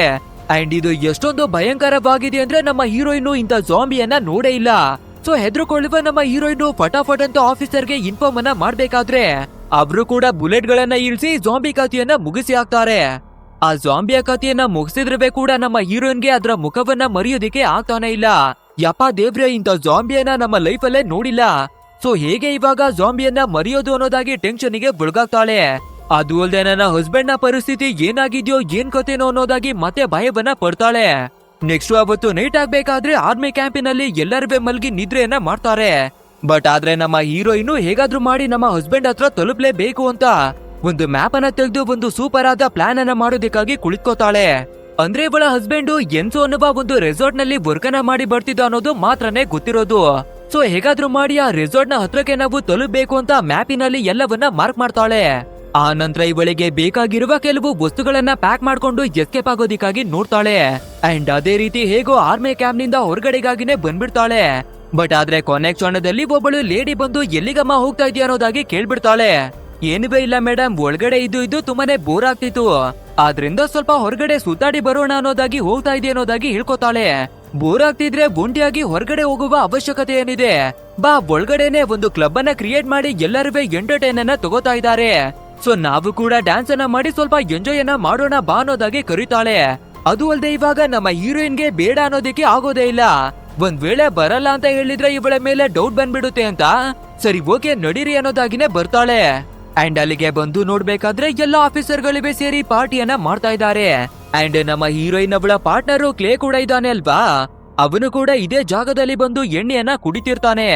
ಅಂಡ್ ಇದು ಎಷ್ಟೊಂದು ಭಯಂಕರವಾಗಿದೆ ಅಂದ್ರೆ ನಮ್ಮ ಹೀರೋಯಿನ್ ಇಂತ ಜಾಂಬಿಯನ್ನ ನೋಡೇ ಇಲ್ಲ. ಸೊ ಹೆದರ್ಕೊಳ್ಳುವ ನಮ್ಮ ಹೀರೋಯಿನ್ ಫಟಾಫಟ್ ಅಂತ ಆಫೀಸರ್ಗೆ ಇನ್ಫಾರ್ಮ್ ಅನ್ನ ಮಾಡ್ಬೇಕಾದ್ರೆ ಅವರು ಕೂಡ ಬುಲೆಟ್ ಗಳನ್ನ ಇಳಿಸಿ ಜಾಂಬಿ ಕಥೆಯನ್ನ ಮುಗಿಸಿ ಹಾಕ್ತಾರೆ. ಆ ಜಾಂಬಿಯ ಕಥೆಯನ್ನ ಮುಗಿಸಿದ್ರೆ ಕೂಡ ನಮ್ಮ ಹೀರೋಯಿನ್ಗೆ ಅದರ ಮುಖವನ್ನ ಮರೆಯೋದಿಕ್ಕೆ ಆಗ್ತಾನೆ ಇಲ್ಲ. ಯಪ್ಪ ದೇವ್ರೆ, ಇಂಥ ಜಾಂಬಿಯನ್ನ ನಮ್ಮ ಲೈಫ್ ಅಲ್ಲೇ ನೋಡಿಲ್ಲ. ಸೊ ಹೇಗೆ ಇವಾಗ ಜಾಂಬಿಯನ್ನ ಮರೆಯೋದು ಅನ್ನೋದಾಗಿ ಟೆನ್ಷನ್ಗೆ ಒಳಗಾಗ್ತಾಳೆ. ಅದು ಅಲ್ಲದೆ ನನ್ನ ಹಸ್ಬೆಂಡ್ ನ ಪರಿಸ್ಥಿತಿ ಏನಾಗಿದ್ಯೋ ಏನ್ ಕಥೆನೋ ಅನ್ನೋದಾಗಿ ಮತ್ತೆ ಭಯವನ್ನ ಪಡ್ತಾಳೆ. ನೆಕ್ಸ್ಟ್ ಅವತ್ತು ನೈಟ್ ಆಗ್ಬೇಕಾದ್ರೆ ಆರ್ಮಿ ಕ್ಯಾಂಪಿನಲ್ಲಿ ಎಲ್ಲರೂ ಮಲ್ಗಿ ನಿದ್ರೆಯನ್ನ ಮಾಡ್ತಾರೆ. ಬಟ್ ಆದ್ರೆ ನಮ್ಮ ಹೀರೋಯಿನ್ ಹೇಗಾದ್ರೂ ಮಾಡಿ ನಮ್ಮ ಹಸ್ಬೆಂಡ್ ಹತ್ರ ತಲುಪಲೇಬೇಕು ಅಂತ ಒಂದು ಮ್ಯಾಪ್ ಅನ್ನ ತೆಗೆದು ಒಂದು ಸೂಪರ್ ಆದ ಪ್ಲಾನ್ ಅನ್ನ ಮಾಡೋದಕ್ಕಾಗಿ ಕುಳಿತುಕೋತಾಳೆ. ಅಂದ್ರೆ ಇವಳ ಹಸ್ಬೆಂಡ್ ಎನ್ಸೋ ಅನ್ನುವ ಒಂದು ರೆಸಾರ್ಟ್ ನಲ್ಲಿ ವರ್ಕ್ ಅನ್ನ ಮಾಡಿ ಬರ್ತಿದ್ದ ಅನ್ನೋದು ಮಾತ್ರನೇ ಗೊತ್ತಿರೋದು. ಸೊ ಹೇಗಾದ್ರೂ ಮಾಡಿ ಆ ರೆಸಾರ್ಟ್ ನ ಹತ್ರಕ್ಕೆ ನಾವು ತಲುಪಬೇಕು ಅಂತ ಮ್ಯಾಪಿನಲ್ಲಿ ಎಲ್ಲವನ್ನ ಮಾರ್ಕ್ ಮಾಡ್ತಾಳೆ. ಆ ನಂತರ ಇವಳಿಗೆ ಬೇಕಾಗಿರುವ ಕೆಲವು ವಸ್ತುಗಳನ್ನ ಪ್ಯಾಕ್ ಮಾಡ್ಕೊಂಡು ಎಸ್ಕೇಪ್ ಆಗೋದಿಕ್ಕಾಗಿ ನೋಡ್ತಾಳೆ. ಅಂಡ್ ಅದೇ ರೀತಿ ಹೇಗೋ ಆರ್ಮಿ ಕ್ಯಾಂಪ್ ನಿಂದ ಹೊರಗಡೆಗಾಗಿನೇ ಬಂದ್ಬಿಡ್ತಾಳೆ. ಬಟ್ ಆದ್ರೆ ಕೊನೆ ಕ್ಷಣದಲ್ಲಿ ಒಬ್ಬಳು ಲೇಡಿ ಬಂದು ಎಲ್ಲಿಗಮ್ಮ ಹೋಗ್ತಾ ಇದೆಯಾ ಅನ್ನೋದಾಗಿ ಕೇಳ್ಬಿಡ್ತಾಳೆ. ಏನುವೇ ಇಲ್ಲ ಮೇಡಮ್, ಒಳಗಡೆ ಇದ್ದು ತುಂಬಾನೇ ಬೋರ್ ಆಗ್ತಿತ್ತು, ಆದ್ರಿಂದ ಸ್ವಲ್ಪ ಹೊರಗಡೆ ಸುತ್ತಾಡಿ ಬರೋಣ ಅನ್ನೋದಾಗಿ ಹೋಗ್ತಾ ಇದೆಯಾ ಅನ್ನೋದಾಗಿ ಹೇಳ್ಕೊತಾಳೆ. ಬೋರ್ ಆಗ್ತಿದ್ರೆ ಒಂಟಿಯಾಗಿ ಹೊರಗಡೆ ಹೋಗುವ ಅವಶ್ಯಕತೆ ಏನಿದೆ, ಬಾ ಒಳಗಡೆನೆ ಒಂದು ಕ್ಲಬ್ ಅನ್ನ ಕ್ರಿಯೇಟ್ ಮಾಡಿ ಎಲ್ಲರೂ ಎಂಟರ್ಟೈನ್ ಅನ್ನ ತಗೋತಾ ಇದ್ದಾರೆ. ಸೊ ನಾವು ಕೂಡ ಡ್ಯಾನ್ಸ್ ಅನ್ನ ಮಾಡಿ ಸ್ವಲ್ಪ ಎಂಜಾಯ್ ಅನ್ನ ಮಾಡೋಣ ಬಾ ಅನ್ನೋದಾಗಿ ಕರೀತಾಳೆ. ಅದು ಅಲ್ಲದೆ ಇವಾಗ ನಮ್ಮ ಹೀರೋಯಿನ್ಗೆ ಬೇಡ ಅನ್ನೋದಕ್ಕೆ ಆಗೋದೇ ಇಲ್ಲ. ಒಂದ್ ವೇಳೆ ಬರಲ್ಲ ಅಂತ ಹೇಳಿದ್ರೆ ಇವಳ ಮೇಲೆ ಡೌಟ್ ಬಂದ್ಬಿಡುತ್ತೆ ಅಂತ ಸರಿ ಓಕೆ ನಡೀರಿ ಅನ್ನೋದಾಗಿನೇ ಬರ್ತಾಳೆ. ಅಂಡ್ ಅಲ್ಲಿಗೆ ಬಂದು ನೋಡ್ಬೇಕಾದ್ರೆ ಎಲ್ಲ ಆಫೀಸರ್ ಗಳಿವೆ ಸೇರಿ ಪಾರ್ಟಿಯನ್ನ ಮಾಡ್ತಾ ಇದ್ದಾರೆ. ಅಂಡ್ ನಮ್ಮ ಹೀರೋಯಿನ್ ಅವಳ ಪಾರ್ಟ್ನರ್ ಕ್ಲೇ ಕೂಡ ಇದ್ದಾನೆ ಅಲ್ವಾ, ಅವನು ಕೂಡ ಇದೇ ಜಾಗದಲ್ಲಿ ಬಂದು ಎಣ್ಣೆಯನ್ನ ಕುಡಿತಿರ್ತಾನೆ.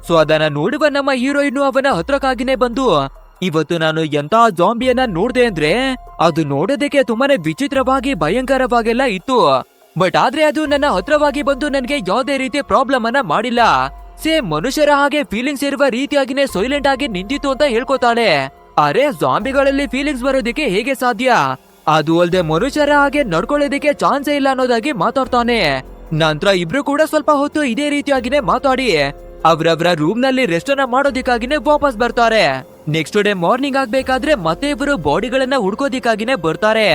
ಸೊ ಅದನ್ನ ನೋಡುವ ನಮ್ಮ ಹೀರೋಯಿನ್ ಅವನ ಹತ್ರಕ್ಕಾಗಿನೇ ಬಂದು, ಇವತ್ತು ನಾನು ಎಂತ ಜಾಂಬಿಯನ್ನ ನೋಡ್ದೆ ಅಂದ್ರೆ ಅದು ನೋಡೋದಕ್ಕೆ ತುಂಬಾನೇ ವಿಚಿತ್ರವಾಗಿ ಭಯಂಕರವಾಗೆಲ್ಲ ಇತ್ತು. ಬಟ್ ಆದ್ರೆ ಅದು ನನ್ನ ಹತ್ರವಾಗಿ ಬಂದು ನನ್ಗೆ ಯಾವುದೇ ರೀತಿ ಪ್ರಾಬ್ಲಮ್ ಅನ್ನ ಮಾಡಿಲ್ಲ. ಸೇಮ್ ಮನುಷ್ಯರ ಹಾಗೆ ಫೀಲಿಂಗ್ಸ್ ಇರುವ ರೀತಿಯಾಗಿನೇ ಸೈಲೆಂಟ್ ಆಗಿ ನಿಂತಿತ್ತು ಅಂತ ಹೇಳ್ಕೊತಾಳೆ. ಅರೆ ಜಾಂಬಿಗಳಲ್ಲಿ ಫೀಲಿಂಗ್ಸ್ ಬರೋದಕ್ಕೆ ಹೇಗೆ ಸಾಧ್ಯ, ಅದು ಅಲ್ಲದೆ ಮನುಷ್ಯರ ಹಾಗೆ ನಡ್ಕೊಳ್ಳೋದಕ್ಕೆ ಚಾನ್ಸೇ ಇಲ್ಲ ಅನ್ನೋದಾಗಿ ಮಾತಾಡ್ತಾನೆ. ನಂತರ ಇಬ್ರು ಕೂಡ ಸ್ವಲ್ಪ ಹೊತ್ತು ಇದೇ ರೀತಿಯಾಗಿನೇ ಮಾತಾಡಿ ಅವ್ರವ್ರ ರೂಮ್ ನಲ್ಲಿ ರೆಸ್ಟ್ ಅನ್ನ ಮಾಡೋದಿಕ್ಕಾಗಿನೇ ವಾಪಸ್ ಬರ್ತಾರೆ. ನೆಕ್ಸ್ಟ್ ಡೇ ಮಾರ್ನಿಂಗ್ ಆಗ್ಬೇಕಾದ್ರೆ ಮತ್ತೆ ಇವರು ಬಾಡಿಗಳನ್ನ ಹುಡ್ಕೋದಿಕ್ಕಾಗಿನೇ ಬರ್ತಾರೆ.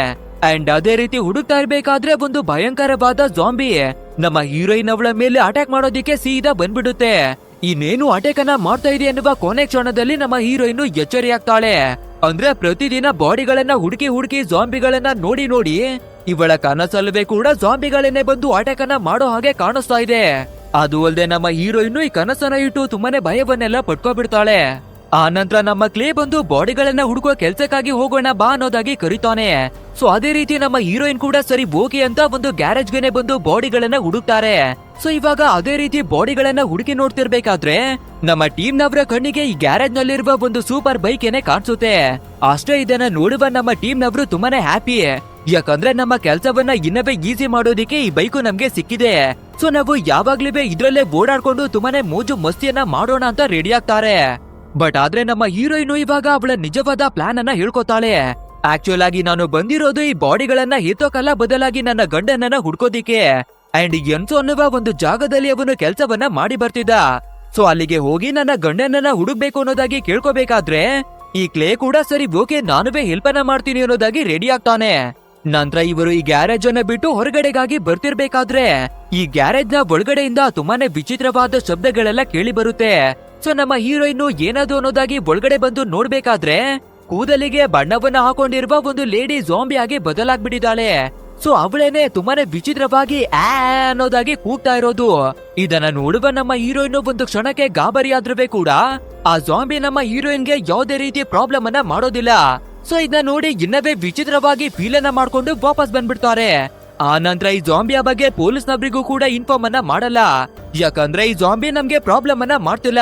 ಅಂಡ್ ಅದೇ ರೀತಿ ಹುಡುಕ್ತಾ ಇರ್ಬೇಕಾದ್ರೆ ಒಂದು ಭಯಂಕರವಾದ ಜಾಂಬಿ ನಮ್ಮ ಹೀರೋಯಿನ್ ಅವಳ ಮೇಲೆ ಅಟ್ಯಾಕ್ ಮಾಡೋದಿಕ್ಕೆ ಸೀದಾ ಬಂದ್ಬಿಡುತ್ತೆ. ಇನ್ನೇನು ಅಟ್ಯಾಕ್ ಅನ್ನ ಮಾಡ್ತಾ ಇದೆ ಎನ್ನುವ ಕೊನೆ ಕ್ಷಣದಲ್ಲಿ ನಮ್ಮ ಹೀರೋಯಿನ್ ಎಚ್ಚರಿಯಾಗ್ತಾಳೆ. ಅಂದ್ರೆ ಪ್ರತಿದಿನ ಬಾಡಿಗಳನ್ನ ಹುಡುಕಿ ಜಾಂಬಿಗಳನ್ನ ನೋಡಿ ಇವಳ ಕನಸಲ್ವೇ ಕೂಡ ಜಾಂಬಿಗಳನ್ನೇ ಬಂದು ಅಟ್ಯಾಕ್ ಅನ್ನ ಮಾಡೋ ಹಾಗೆ ಕಾಣಿಸ್ತಾ ಇದೆ. ಅದು ಅಲ್ಲದೆ ನಮ್ಮ ಹೀರೋಯಿನ್ ಈ ಕನಸನ್ನ ಇಟ್ಟು ತುಂಬಾನೇ ಭಯವನ್ನೆಲ್ಲ ಪಟ್ಕೋಬಿಡ್ತಾಳೆ. ಆ ನಂತರ ನಮ್ಮ ಕ್ಲೇ ಬಂದು ಬಾಡಿಗಳನ್ನ ಹುಡುಕುವ ಕೆಲ್ಸಕ್ಕಾಗಿ ಹೋಗೋಣ ಬಾ ಅನ್ನೋದಾಗಿ ಕರೀತಾನೆ. ಸೊ ಅದೇ ರೀತಿ ನಮ್ಮ ಹೀರೋಯಿನ್ ಕೂಡ ಸರಿ ಓಕೆ ಅಂತ ಒಂದು ಗ್ಯಾರೇಜ್ ಗೆನೆ ಬಂದು ಬಾಡಿಗಳನ್ನ ಹುಡುಕ್ತಾರೆ. ಸೊ ಇವಾಗ ಅದೇ ರೀತಿ ಬಾಡಿಗಳನ್ನ ಹುಡುಕಿ ನೋಡ್ತಿರ್ಬೇಕಾದ್ರೆ ನಮ್ಮ ಟೀಮ್ ನವರ ಕಣ್ಣಿಗೆ ಈ ಗ್ಯಾರೇಜ್ ನಲ್ಲಿರುವ ಒಂದು ಸೂಪರ್ ಬೈಕ್ ಏನೇ ಕಾಣಿಸುತ್ತೆ. ಅಷ್ಟೇ ಇದನ್ನ ನೋಡುವ ನಮ್ಮ ಟೀಮ್ ನವರು ತುಂಬಾನೇ ಹ್ಯಾಪಿ, ಯಾಕಂದ್ರೆ ನಮ್ಮ ಕೆಲ್ಸವನ್ನ ಇನ್ನವೇ ಈಸಿ ಮಾಡೋದಿಕ್ಕೆ ಈ ಬೈಕು ನಮ್ಗೆ ಸಿಕ್ಕಿದೆ. ಸೊ ನಾವು ಯಾವಾಗ್ಲೂ ಇದ್ರಲ್ಲೇ ಓಡಾಡ್ಕೊಂಡು ತುಂಬಾನೇ ಮೋಜು ಮಸ್ತಿಯನ್ನ ಮಾಡೋಣ ಅಂತ ರೆಡಿ ಆಗ್ತಾರೆ. ಬಟ್ ಆದ್ರೆ ನಮ್ಮ ಹೀರೋಯಿನ್ ಇವಾಗ ಅವಳ ನಿಜವಾದ ಪ್ಲಾನ್ ಅನ್ನ ಹೇಳ್ಕೊತಾಳೆ. ಆಕ್ಚುಲ್ ಆಗಿ ನಾನು ಬಂದಿರೋದು ಈ ಬಾಡಿಗಳನ್ನ ಎತ್ತೋಕಲ್ಲ, ಬದಲಾಗಿ ನನ್ನ ಗಂಡನನ್ನ ಹುಡ್ಕೋದಿಕ್ಕೆ. ಅಂಡ್ ಎನ್ಸೋ ಅನ್ನುವ ಒಂದು ಜಾಗದಲ್ಲಿ ಅವನು ಕೆಲ್ಸವನ್ನ ಮಾಡಿ ಬರ್ತಿದ್ದ. ಸೊ ಅಲ್ಲಿಗೆ ಹೋಗಿ ನನ್ನ ಗಂಡನನ್ನ ಹುಡುಕ್ಬೇಕು ಅನ್ನೋದಾಗಿ ಕೇಳ್ಕೋಬೇಕಾದ್ರೆ ಈ ಕ್ಲೇ ಕೂಡ ಸರಿ ಓಕೆ ನಾನುವೇ ಹೆಲ್ಪ್ ಅನ್ನ ಮಾಡ್ತೀನಿ ಅನ್ನೋದಾಗಿ ರೆಡಿ ಆಗ್ತಾನೆ. ನಂತರ ಇವರು ಈ ಗ್ಯಾರೇಜ್ ಅನ್ನ ಬಿಟ್ಟು ಹೊರಗಡೆಗಾಗಿ ಬರ್ತಿರ್ಬೇಕಾದ್ರೆ ಈ ಗ್ಯಾರೇಜ್ ನ ಒಳಗಡೆಯಿಂದ ತುಂಬಾನೇ ವಿಚಿತ್ರವಾದ ಶಬ್ದಗಳೆಲ್ಲ ಕೇಳಿ ಬರುತ್ತೆ. ಸೊ ನಮ್ಮ ಹೀರೋಯಿನ್ ಏನಾದ್ರು ಅನ್ನೋದಾಗಿ ಒಳಗಡೆ ಬಂದು ನೋಡ್ಬೇಕಾದ್ರೆ ಕೂದಲಿಗೆ ಬಣ್ಣವನ್ನ ಹಾಕೊಂಡಿರುವ ಒಂದು ಲೇಡಿ ಜಾಂಬಿ ಆಗಿ ಬದಲಾಗ್ಬಿಟ್ಟಿದ್ದಾಳೆ. ಸೊ ಅವಳೇನೆ ತುಂಬಾನೇ ವಿಚಿತ್ರವಾಗಿ ಅನ್ನೋದಾಗಿ ಕೂಗ್ತಾ ಇರೋದು. ಇದನ್ನ ನೋಡುವ ನಮ್ಮ ಹೀರೋಯಿನ್ ಒಂದು ಕ್ಷಣಕ್ಕೆ ಗಾಬರಿ ಆದ್ರೂ ಕೂಡ ಆ ಜಾಂಬಿ ನಮ್ಮ ಹೀರೋಯಿನ್ಗೆ ಯಾವುದೇ ರೀತಿ ಪ್ರಾಬ್ಲಮ್ ಅನ್ನ ಮಾಡೋದಿಲ್ಲ. ಸೊ ಇದನ್ನ ನೋಡಿ ಇನ್ನವೇ ವಿಚಿತ್ರವಾಗಿ ಫೀಲ್ ಅನ್ನ ಮಾಡ್ಕೊಂಡು ವಾಪಸ್ ಬಂದ್ಬಿಡ್ತಾರೆ. ಆ ನಂತರ ಈ ಜಾಂಬಿಯ ಬಗ್ಗೆ ಪೊಲೀಸ್ನವರಿಗೂ ಕೂಡ ಇನ್ಫಾರ್ಮ್ ಅನ್ನ ಮಾಡಲ್ಲ, ಯಾಕಂದ್ರೆ ಈ ಜಾಂಬಿ ನಮ್ಗೆ ಪ್ರಾಬ್ಲಮ್ ಅನ್ನ ಮಾಡ್ತಿಲ್ಲ.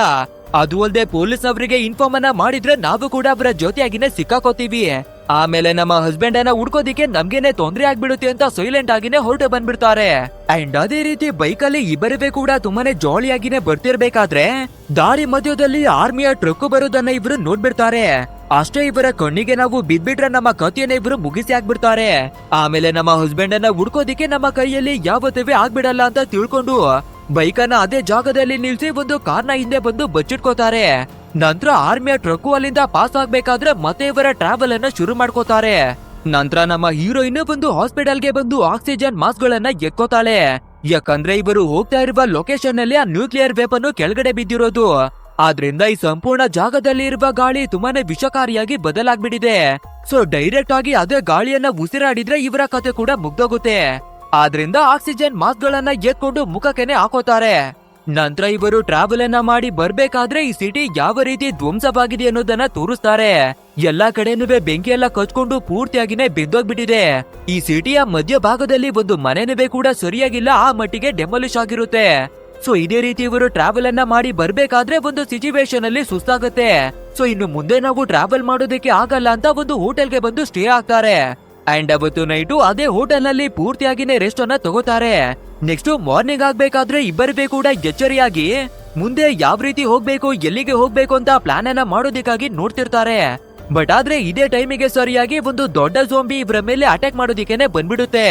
ಅದು ಅಲ್ಲದೆ ಪೊಲೀಸ್ನವರಿಗೆ ಇನ್ಫಾರ್ಮ್ ಅನ್ನ ಮಾಡಿದ್ರೆ ನಾವು ಕೂಡ ಅವರ ಜೊತೆಯಾಗಿನೇ ಸಿಕ್ಕಾಕೋತೀವಿ. ಆಮೇಲೆ ನಮ್ಮ ಹಸ್ಬೆಂಡ್ ಅನ್ನ ಹುಡ್ಕೋದಿಕ್ಕೆ ನಮ್ಗೇನೆ ತೊಂದ್ರೆ ಆಗ್ಬಿಡುತ್ತೆ ಅಂತ ಸೈಲೆಂಟ್ ಆಗಿನೇ ಹೊರಟು ಬಂದ್ಬಿಡ್ತಾರೆ. ಅಂಡ್ ಅದೇ ರೀತಿ ಬೈಕಲ್ಲಿ ಇಬ್ಬರವೇ ಕೂಡ ತುಂಬಾನೇ ಜಾಲಿಯಾಗಿನೇ ಬರ್ತಿರ್ಬೇಕಾದ್ರೆ ದಾರಿ ಮಧ್ಯದಲ್ಲಿ ಆರ್ಮಿಯ ಟ್ರಕ್ ಬರೋದನ್ನ ಇಬ್ರು ನೋಡ್ಬಿಡ್ತಾರೆ. ಅಷ್ಟೇ ಇವರ ಕಣ್ಣಿಗೆ ನಾವು ಬಿದ್ಬಿಟ್ರೆ ನಮ್ಮ ಕಥೆಯನ್ನ ಇಬ್ರು ಮುಗಿಸಿ ಆಗ್ಬಿಡ್ತಾರೆ. ಆಮೇಲೆ ನಮ್ಮ ಹಸ್ಬೆಂಡ್ ಅನ್ನ ಹುಡ್ಕೋದಿಕ್ಕೆ ನಮ್ಮ ಕೈಯಲ್ಲಿ ಯಾವತ್ತೂ ಆಗ್ಬಿಡಲ್ಲ ಅಂತ ತಿಳ್ಕೊಂಡು ಬೈಕನ್ನ ಅದೇ ಜಾಗದಲ್ಲಿ ನಿಲ್ಸಿ ಒಂದು ಕಾರ್ನ ಹಿಂದೆ ಬಂದು ಬಚ್ಚಿಟ್ಕೋತಾರೆ. ನಂತರ ಆರ್ಮಿಯ ಟ್ರಕ್ಕು ಅಲ್ಲಿಂದ ಪಾಸ್ ಆಗ್ಬೇಕಾದ್ರೆ ಮತ್ತೆ ಇವರ ಟ್ರಾವೆಲ್ ಅನ್ನ ಶುರು ಮಾಡ್ಕೋತಾರೆ. ನಂತರ ನಮ್ಮ ಹೀರೋಯಿನ್ ಬಂದು ಹಾಸ್ಪಿಟಲ್ಗೆ ಬಂದು ಆಕ್ಸಿಜನ್ ಮಾಸ್ಕ್ ಗಳನ್ನ ಎಕ್ಕೋತಾಳೆ. ಯಾಕಂದ್ರೆ ಇವರು ಹೋಗ್ತಾ ಇರುವ ಲೊಕೇಶನ್ ನಲ್ಲಿ ಆ ನ್ಯೂಕ್ಲಿಯರ್ ವೆಪನ್ ಕೆಳಗಡೆ ಬಿದ್ದಿರೋದು. ಆದ್ರಿಂದ ಈ ಸಂಪೂರ್ಣ ಜಾಗದಲ್ಲಿ ಇರುವ ಗಾಳಿ ತುಂಬಾನೇ ವಿಷಕಾರಿಯಾಗಿ ಬದಲಾಗ್ಬಿಟ್ಟಿದೆ. ಸೊ ಡೈರೆಕ್ಟ್ ಆಗಿ ಅದೇ ಗಾಳಿಯನ್ನ ಉಸಿರಾಡಿದ್ರೆ ಇವರ ಕತೆ ಕೂಡ ಮುಗ್ದೋಗುತ್ತೆ. ಆದ್ರಿಂದ ಆಕ್ಸಿಜನ್ ಮಾಸ್ಕ್ ಗಳನ್ನ ಎತ್ಕೊಂಡು ಮುಖಕ್ಕೆನೆ ಹಾಕೋತಾರೆ. ನಂತರ ಇವರು ಟ್ರಾವೆಲ್ ಅನ್ನ ಮಾಡಿ ಬರ್ಬೇಕಾದ್ರೆ ಈ ಸಿಟಿ ಯಾವ ರೀತಿ ಧ್ವಂಸವಾಗಿದೆ ಅನ್ನೋದನ್ನ ತೋರಿಸ್ತಾರೆ. ಎಲ್ಲಾ ಕಡೆನೂ ಬೆಂಕಿ ಎಲ್ಲ ಕಚ್ಕೊಂಡು ಪೂರ್ತಿಯಾಗಿನೇ ಬೆಂದೋಗ್ಬಿಟ್ಟಿದೆ. ಈ ಸಿಟಿಯ ಮಧ್ಯ ಭಾಗದಲ್ಲಿ ಒಂದು ಮನೆನೂ ಕೂಡ ಸರಿಯಾಗಿಲ್ಲ, ಆ ಮಟ್ಟಿಗೆ ಡೆಮಾಲಿಶ್ ಆಗಿರುತ್ತೆ. ಸೊ ಇದೇ ರೀತಿ ಇವರು ಟ್ರಾವೆಲ್ ಅನ್ನ ಮಾಡಿ ಬರ್ಬೇಕಾದ್ರೆ ಒಂದು ಸಿಚುವೇಶನ್ ಅಲ್ಲಿ ಸುಸ್ತಾಗುತ್ತೆ. ಸೊ ಇನ್ನು ಮುಂದೆ ನಾವು ಟ್ರಾವೆಲ್ ಮಾಡೋದಕ್ಕೆ ಆಗಲ್ಲ ಅಂತ ಒಂದು ಹೋಟೆಲ್ಗೆ ಬಂದು ಸ್ಟೇ ಆಗ್ತಾರೆ. ಅಂಡ್ ಅವತ್ತು ನೈಟು ಅದೇ ಹೋಟೆಲ್ ನಲ್ಲಿ ಪೂರ್ತಿಯಾಗಿನೇ ರೆಸ್ಟ್ ಅನ್ನ ತಗೋತಾರೆ. ನೆಕ್ಸ್ಟ್ ಮಾರ್ನಿಂಗ್ ಆಗ್ಬೇಕಾದ್ರೆ ಇಬ್ಬರಿಗೂ ಕೂಡ ಎಚ್ಚರಿಯಾಗಿ ಮುಂದೆ ಯಾವ ರೀತಿ ಹೋಗ್ಬೇಕು, ಎಲ್ಲಿಗೆ ಹೋಗ್ಬೇಕು ಅಂತ ಪ್ಲಾನ್ ಅನ್ನ ಮಾಡೋದಿಕ್ಕಾಗಿ ನೋಡ್ತಿರ್ತಾರೆ. ಬಟ್ ಆದ್ರೆ ಇದೇ ಟೈಮಿಗೆ ಸರಿಯಾಗಿ ಒಂದು ದೊಡ್ಡ ಝೋಂಬಿ ಇವರ ಮೇಲೆ ಅಟ್ಯಾಕ್ ಮಾಡೋದಿಕ್ಕೇನೆ ಬಂದ್ಬಿಡುತ್ತೆ.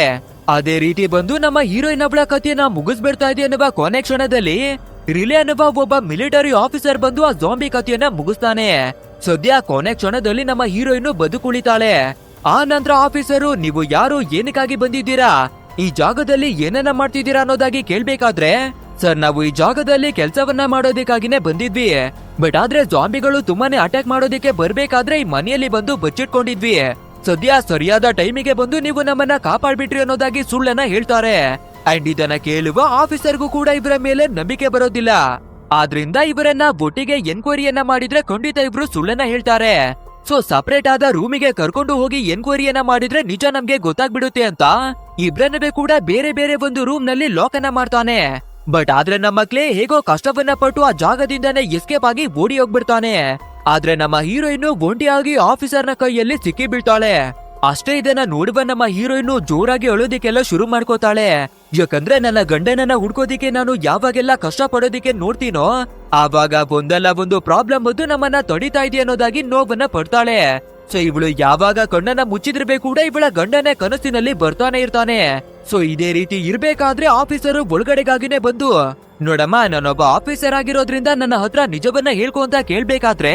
ಅದೇ ರೀತಿ ಬಂದು ನಮ್ಮ ಹೀರೋಯಿನ್ ಅವಳ ಕಥೆಯನ್ನ ಮುಗಿಸ್ಬಿಡ್ತಾ ಇದೆ ಅನ್ನುವ ಕೊನೆ ಕ್ಷಣದಲ್ಲಿ ರಿಲೇ ಅನ್ನುವ ಒಬ್ಬ ಮಿಲಿಟರಿ ಆಫೀಸರ್ ಬಂದು ಆ ಝೋಂಬಿ ಕಥೆಯನ್ನ ಮುಗಿಸ್ತಾನೆ. ಸದ್ಯ ಕೊನೆ ಕ್ಷಣದಲ್ಲಿ ನಮ್ಮ ಹೀರೋಯಿನ್ ಬದುಕುಳಿತಾಳೆ. ಆ ನಂತರ ಆಫೀಸರು, ನೀವು ಯಾರು, ಏನಕ್ಕಾಗಿ ಬಂದಿದ್ದೀರಾ, ಈ ಜಾಗದಲ್ಲಿ ಏನನ್ನ ಮಾಡ್ತಿದ್ದೀರಾ ಅನ್ನೋದಾಗಿ ಕೇಳ್ಬೇಕಾದ್ರೆ, ಸರ್ ನಾವು ಈ ಜಾಗದಲ್ಲಿ ಕೆಲಸವನ್ನ ಮಾಡೋದಕ್ಕಾಗಿನೇ ಬಂದಿದ್ವಿ. ಬಟ್ ಆದ್ರೆ ಜಾಂಬಿಗಳು ತುಂಬಾನೇ ಅಟ್ಯಾಕ್ ಮಾಡೋದಕ್ಕೆ ಬರ್ಬೇಕಾದ್ರೆ ಈ ಮನೆಯಲ್ಲಿ ಬಂದು ಬಚ್ಚಿಟ್ಕೊಂಡಿದ್ವಿ. ಸದ್ಯ ಸರಿಯಾದ ಟೈಮಿಗೆ ಬಂದು ನೀವು ನಮ್ಮನ್ನ ಕಾಪಾಡ್ಬಿಟ್ರಿ ಅನ್ನೋದಾಗಿ ಸುಳ್ಳನ್ನ ಹೇಳ್ತಾರೆ. ಅಂಡ್ ಇದನ್ನ ಕೇಳುವ ಆಫೀಸರ್ಗೂ ಕೂಡ ಇವರ ಮೇಲೆ ನಂಬಿಕೆ ಬರೋದಿಲ್ಲ. ಆದ್ರಿಂದ ಇವರನ್ನ ಒಟ್ಟಿಗೆ ಎನ್ಕ್ವೈರಿಯನ್ನ ಮಾಡಿದ್ರೆ ಖಂಡಿತ ಇಬ್ರು ಸುಳ್ಳನ್ನ ಹೇಳ್ತಾರೆ. ಸೊ ಸಪರೇಟ್ ಆದ ರೂಮಿಗೆ ಕರ್ಕೊಂಡು ಹೋಗಿ ಎನ್ಕ್ವೈರಿಯನ್ನ ಮಾಡಿದ್ರೆ ನಿಜ ನಮ್ಗೆ ಗೊತ್ತಾಗ್ಬಿಡುತ್ತೆ ಅಂತ ಇಬ್ರನ್ನವೇ ಕೂಡ ಬೇರೆ ಬೇರೆ ಒಂದು ರೂಮ್ ನಲ್ಲಿ ಲಾಕ್ ಅನ್ನ ಮಾಡ್ತಾನೆ. ಬಟ್ ಆದ್ರೆ ನಮ್ಮ ಕ್ಲೇ ಹೇಗೋ ಕಷ್ಟವನ್ನ ಪಟ್ಟು ಆ ಜಾಗದಿಂದಾನೇ ಎಸ್ಕೇಪ್ ಆಗಿ ಓಡಿ ಹೋಗ್ಬಿಡ್ತಾನೆ. ಆದ್ರೆ ನಮ್ಮ ಹೀರೋಯಿನ್ ಒಂಟಿಯಾಗಿ ಆಫೀಸರ್ ನ ಕೈಯಲ್ಲಿ ಸಿಕ್ಕಿ ಬೀಳ್ತಾಳೆ. ಅಷ್ಟೇ ಇದನ್ನ ನೋಡುವ ನಮ್ಮ ಹೀರೋಯಿನ್ ಜೋರಾಗಿ ಅಳೋದಿಕ್ಕೆಲ್ಲ ಶುರು ಮಾಡ್ಕೋತಾಳೆ. ಯಾಕಂದ್ರೆ ನನ್ನ ಗಂಡನನ್ನ ಹುಡ್ಕೋದಿಕ್ಕೆ ನಾನು ಯಾವಾಗೆಲ್ಲ ಕಷ್ಟ ಪಡೋದಿಕ್ಕೆ ನೋಡ್ತೀನೋ ಆವಾಗ ಒಂದಲ್ಲ ಒಂದು ಪ್ರಾಬ್ಲಮ್ ಬಂದು ನಮ್ಮನ್ನ ತಡಿತಾ ಇದೆ ಅನ್ನೋದಾಗಿ ನೋವನ್ನ ಪಡ್ತಾಳೆ. ಸೊ ಇವಳು ಯಾವಾಗ ಕಣ್ಣನ್ನ ಮುಚ್ಚಿದ್ರೆ ಕೂಡ ಇವಳ ಗಂಡನೇ ಕನಸಿನಲ್ಲಿ ಬರ್ತಾನೆ ಇರ್ತಾನೆ. ಸೊ ಇದೇ ರೀತಿ ಇರ್ಬೇಕಾದ್ರೆ ಆಫೀಸರ್ ಒಳಗಡೆಗಾಗಿನೇ ಬಂದು, ನೋಡಮ್ಮ ನಾನೊಬ್ಬ ಆಫೀಸರ್ ಆಗಿರೋದ್ರಿಂದ ನನ್ನ ಹತ್ರ ನಿಜವನ್ನ ಹೇಳ್ಕೊ ಅಂತ ಕೇಳ್ಬೇಕಾದ್ರೆ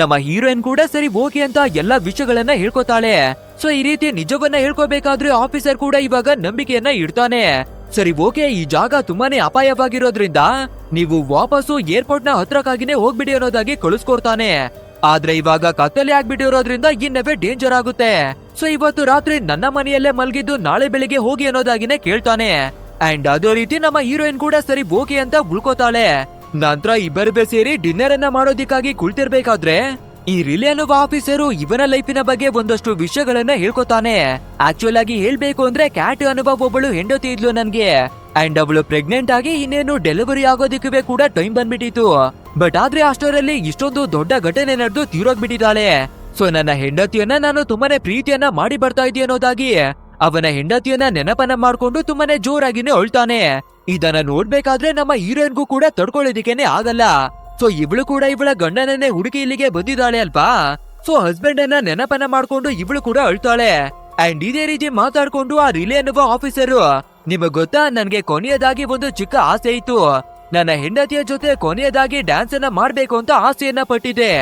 ನಮ್ಮ ಹೀರೋಯಿನ್ ಕೂಡ ಸರಿ ಓಕೆ ಅಂತ ಎಲ್ಲಾ ವಿಷಯಗಳನ್ನ ಹೇಳ್ಕೊತಾಳೆ. ಸೊ ಈ ರೀತಿ ನಿಜವನ್ನ ಹೇಳ್ಕೋಬೇಕಾದ್ರೆ ಆಫೀಸರ್ ಕೂಡ ಇವಾಗ ನಂಬಿಕೆಯನ್ನ ಇಡ್ತಾನೆ. ಸರಿ ಓಕೆ, ಈ ಜಾಗ ತುಂಬಾನೇ ಅಪಾಯವಾಗಿರೋದ್ರಿಂದ ನೀವು ವಾಪಸ್ಸು ಏರ್ಪೋರ್ಟ್ ನ ಹತ್ರಕ್ಕಾಗಿನೇ ಹೋಗ್ಬಿಡಿ ಅನ್ನೋದಾಗಿ ಕಳಿಸ್ಕೊಡ್ತಾನೆ. ಆದ್ರೆ ಇವಾಗ ಕತ್ತಲೆ ಆಗ್ಬಿಟ್ಟಿರೋದ್ರಿಂದ ಇನ್ನವೇ ಡೇಂಜರ್ ಆಗುತ್ತೆ. ಸೊ ಇವತ್ತು ರಾತ್ರಿ ನನ್ನ ಮನೆಯಲ್ಲೇ ಮಲ್ಗಿದ್ದು ನಾಳೆ ಬೆಳಿಗ್ಗೆ ಹೋಗಿ ಅನ್ನೋದಾಗಿನೇ ಕೇಳ್ತಾನೆ. ಅಂಡ್ ಅದೇ ರೀತಿ ನಮ್ಮ ಹೀರೋಯಿನ್ ಕೂಡ ಸರಿ ಓಕೆ ಅಂತ ಉಳ್ಕೋತಾಳೆ. ನಂತರ ಇಬ್ಬರು ಸೇರಿ ಡಿನ್ನರ್ ಅನ್ನ ಮಾಡೋದಿಕ್ಕಾಗಿ ಕುಳಿತಿರ್ಬೇಕಾದ್ರೆ ಈ ರಿಲೇ ಅನ್ನುವ ಆಫೀಸರು ಇವನ ಲೈಫಿನ ಬಗ್ಗೆ ಒಂದಷ್ಟು ವಿಷಯಗಳನ್ನ ಹೇಳ್ಕೊತಾನೆ. ಆಕ್ಚುಲ್ ಆಗಿ ಹೇಳ್ಬೇಕು ಅಂದ್ರೆ ಕ್ಯಾಟ್ ಅನ್ನುವ ಒಬ್ಬಳು ಹೆಂಡತಿ ಇದ್ಲು ನನ್ಗೆ. ಅಂಡ್ ಅವಳು ಪ್ರೆಗ್ನೆಂಟ್ ಆಗಿ ಇನ್ನೇನು ಡೆಲಿವರಿ ಆಗೋದಿಕ್ಕೂ ಕೂಡ ಟೈಮ್ ಬಂದ್ಬಿಟ್ಟಿತ್ತು. ಬಟ್ ಆದ್ರೆ ಅಷ್ಟರಲ್ಲಿ ಇಷ್ಟೊಂದು ದೊಡ್ಡ ಘಟನೆ ನಡೆದು ತೀರೋಗ್ಬಿಟ್ಟಿದ್ದಾಳೆ. ಸೊ ನನ್ನ ಹೆಂಡತಿಯನ್ನ ನಾನು ತುಂಬಾನೇ ಪ್ರೀತಿಯನ್ನ ಮಾಡಿ ಬರ್ತಾ ಇದ್ದೆ ಅನ್ನೋದಾಗಿ ಅವನ ಹೆಂಡತಿಯನ್ನ ನೆನಪನ್ನ ಮಾಡ್ಕೊಂಡು ತುಂಬಾನೇ ಜೋರಾಗಿನೇ ಅಳ್ತಾನೆ. ಇದನ್ನ ನೋಡ್ಬೇಕಾದ್ರೆ ನಮ್ಮ ಹೀರೋಯಿನ್ಗೂ ಕೂಡ ತಡ್ಕೊಳ್ಳೋದಿಕ್ಕೇನೆ ಆಗಲ್ಲ. ಸೊ ಇವಳು ಕೂಡ ಇವಳ ಗಂಡನನ್ನೇ ಹುಡುಕಿ ಇಲ್ಲಿಗೆ ಬಂದಿದ್ದಾಳೆ ಅಲ್ವಾ. ಸೊ ಹಸ್ಬೆಂಡ್ ಅನ್ನ ನೆನಪನ್ನ ಮಾಡ್ಕೊಂಡು ಇವಳು ಕೂಡ ಅಳ್ತಾಳೆ. ಅಂಡ್ ಇದೇ ರೀತಿ ಮಾತಾಡ್ಕೊಂಡು ಆ ರಿಲೇ ಅನ್ನುವ ಆಫೀಸರು, ನಿಮಗ್ ಗೊತ್ತಾ ನನ್ಗೆ ಕೊನೆಯದಾಗಿ ಒಂದು ಚಿಕ್ಕ ಆಸೆ ಇತ್ತು, ನನ್ನ ಹೆಂಡತಿಯ ಜೊತೆ ಕೊನೆಯದಾಗಿ ಡ್ಯಾನ್ಸ್ ಅನ್ನ ಮಾಡ್ಬೇಕು ಅಂತ ಆಸೆಯನ್ನ ಪಟ್ಟಿದೆ.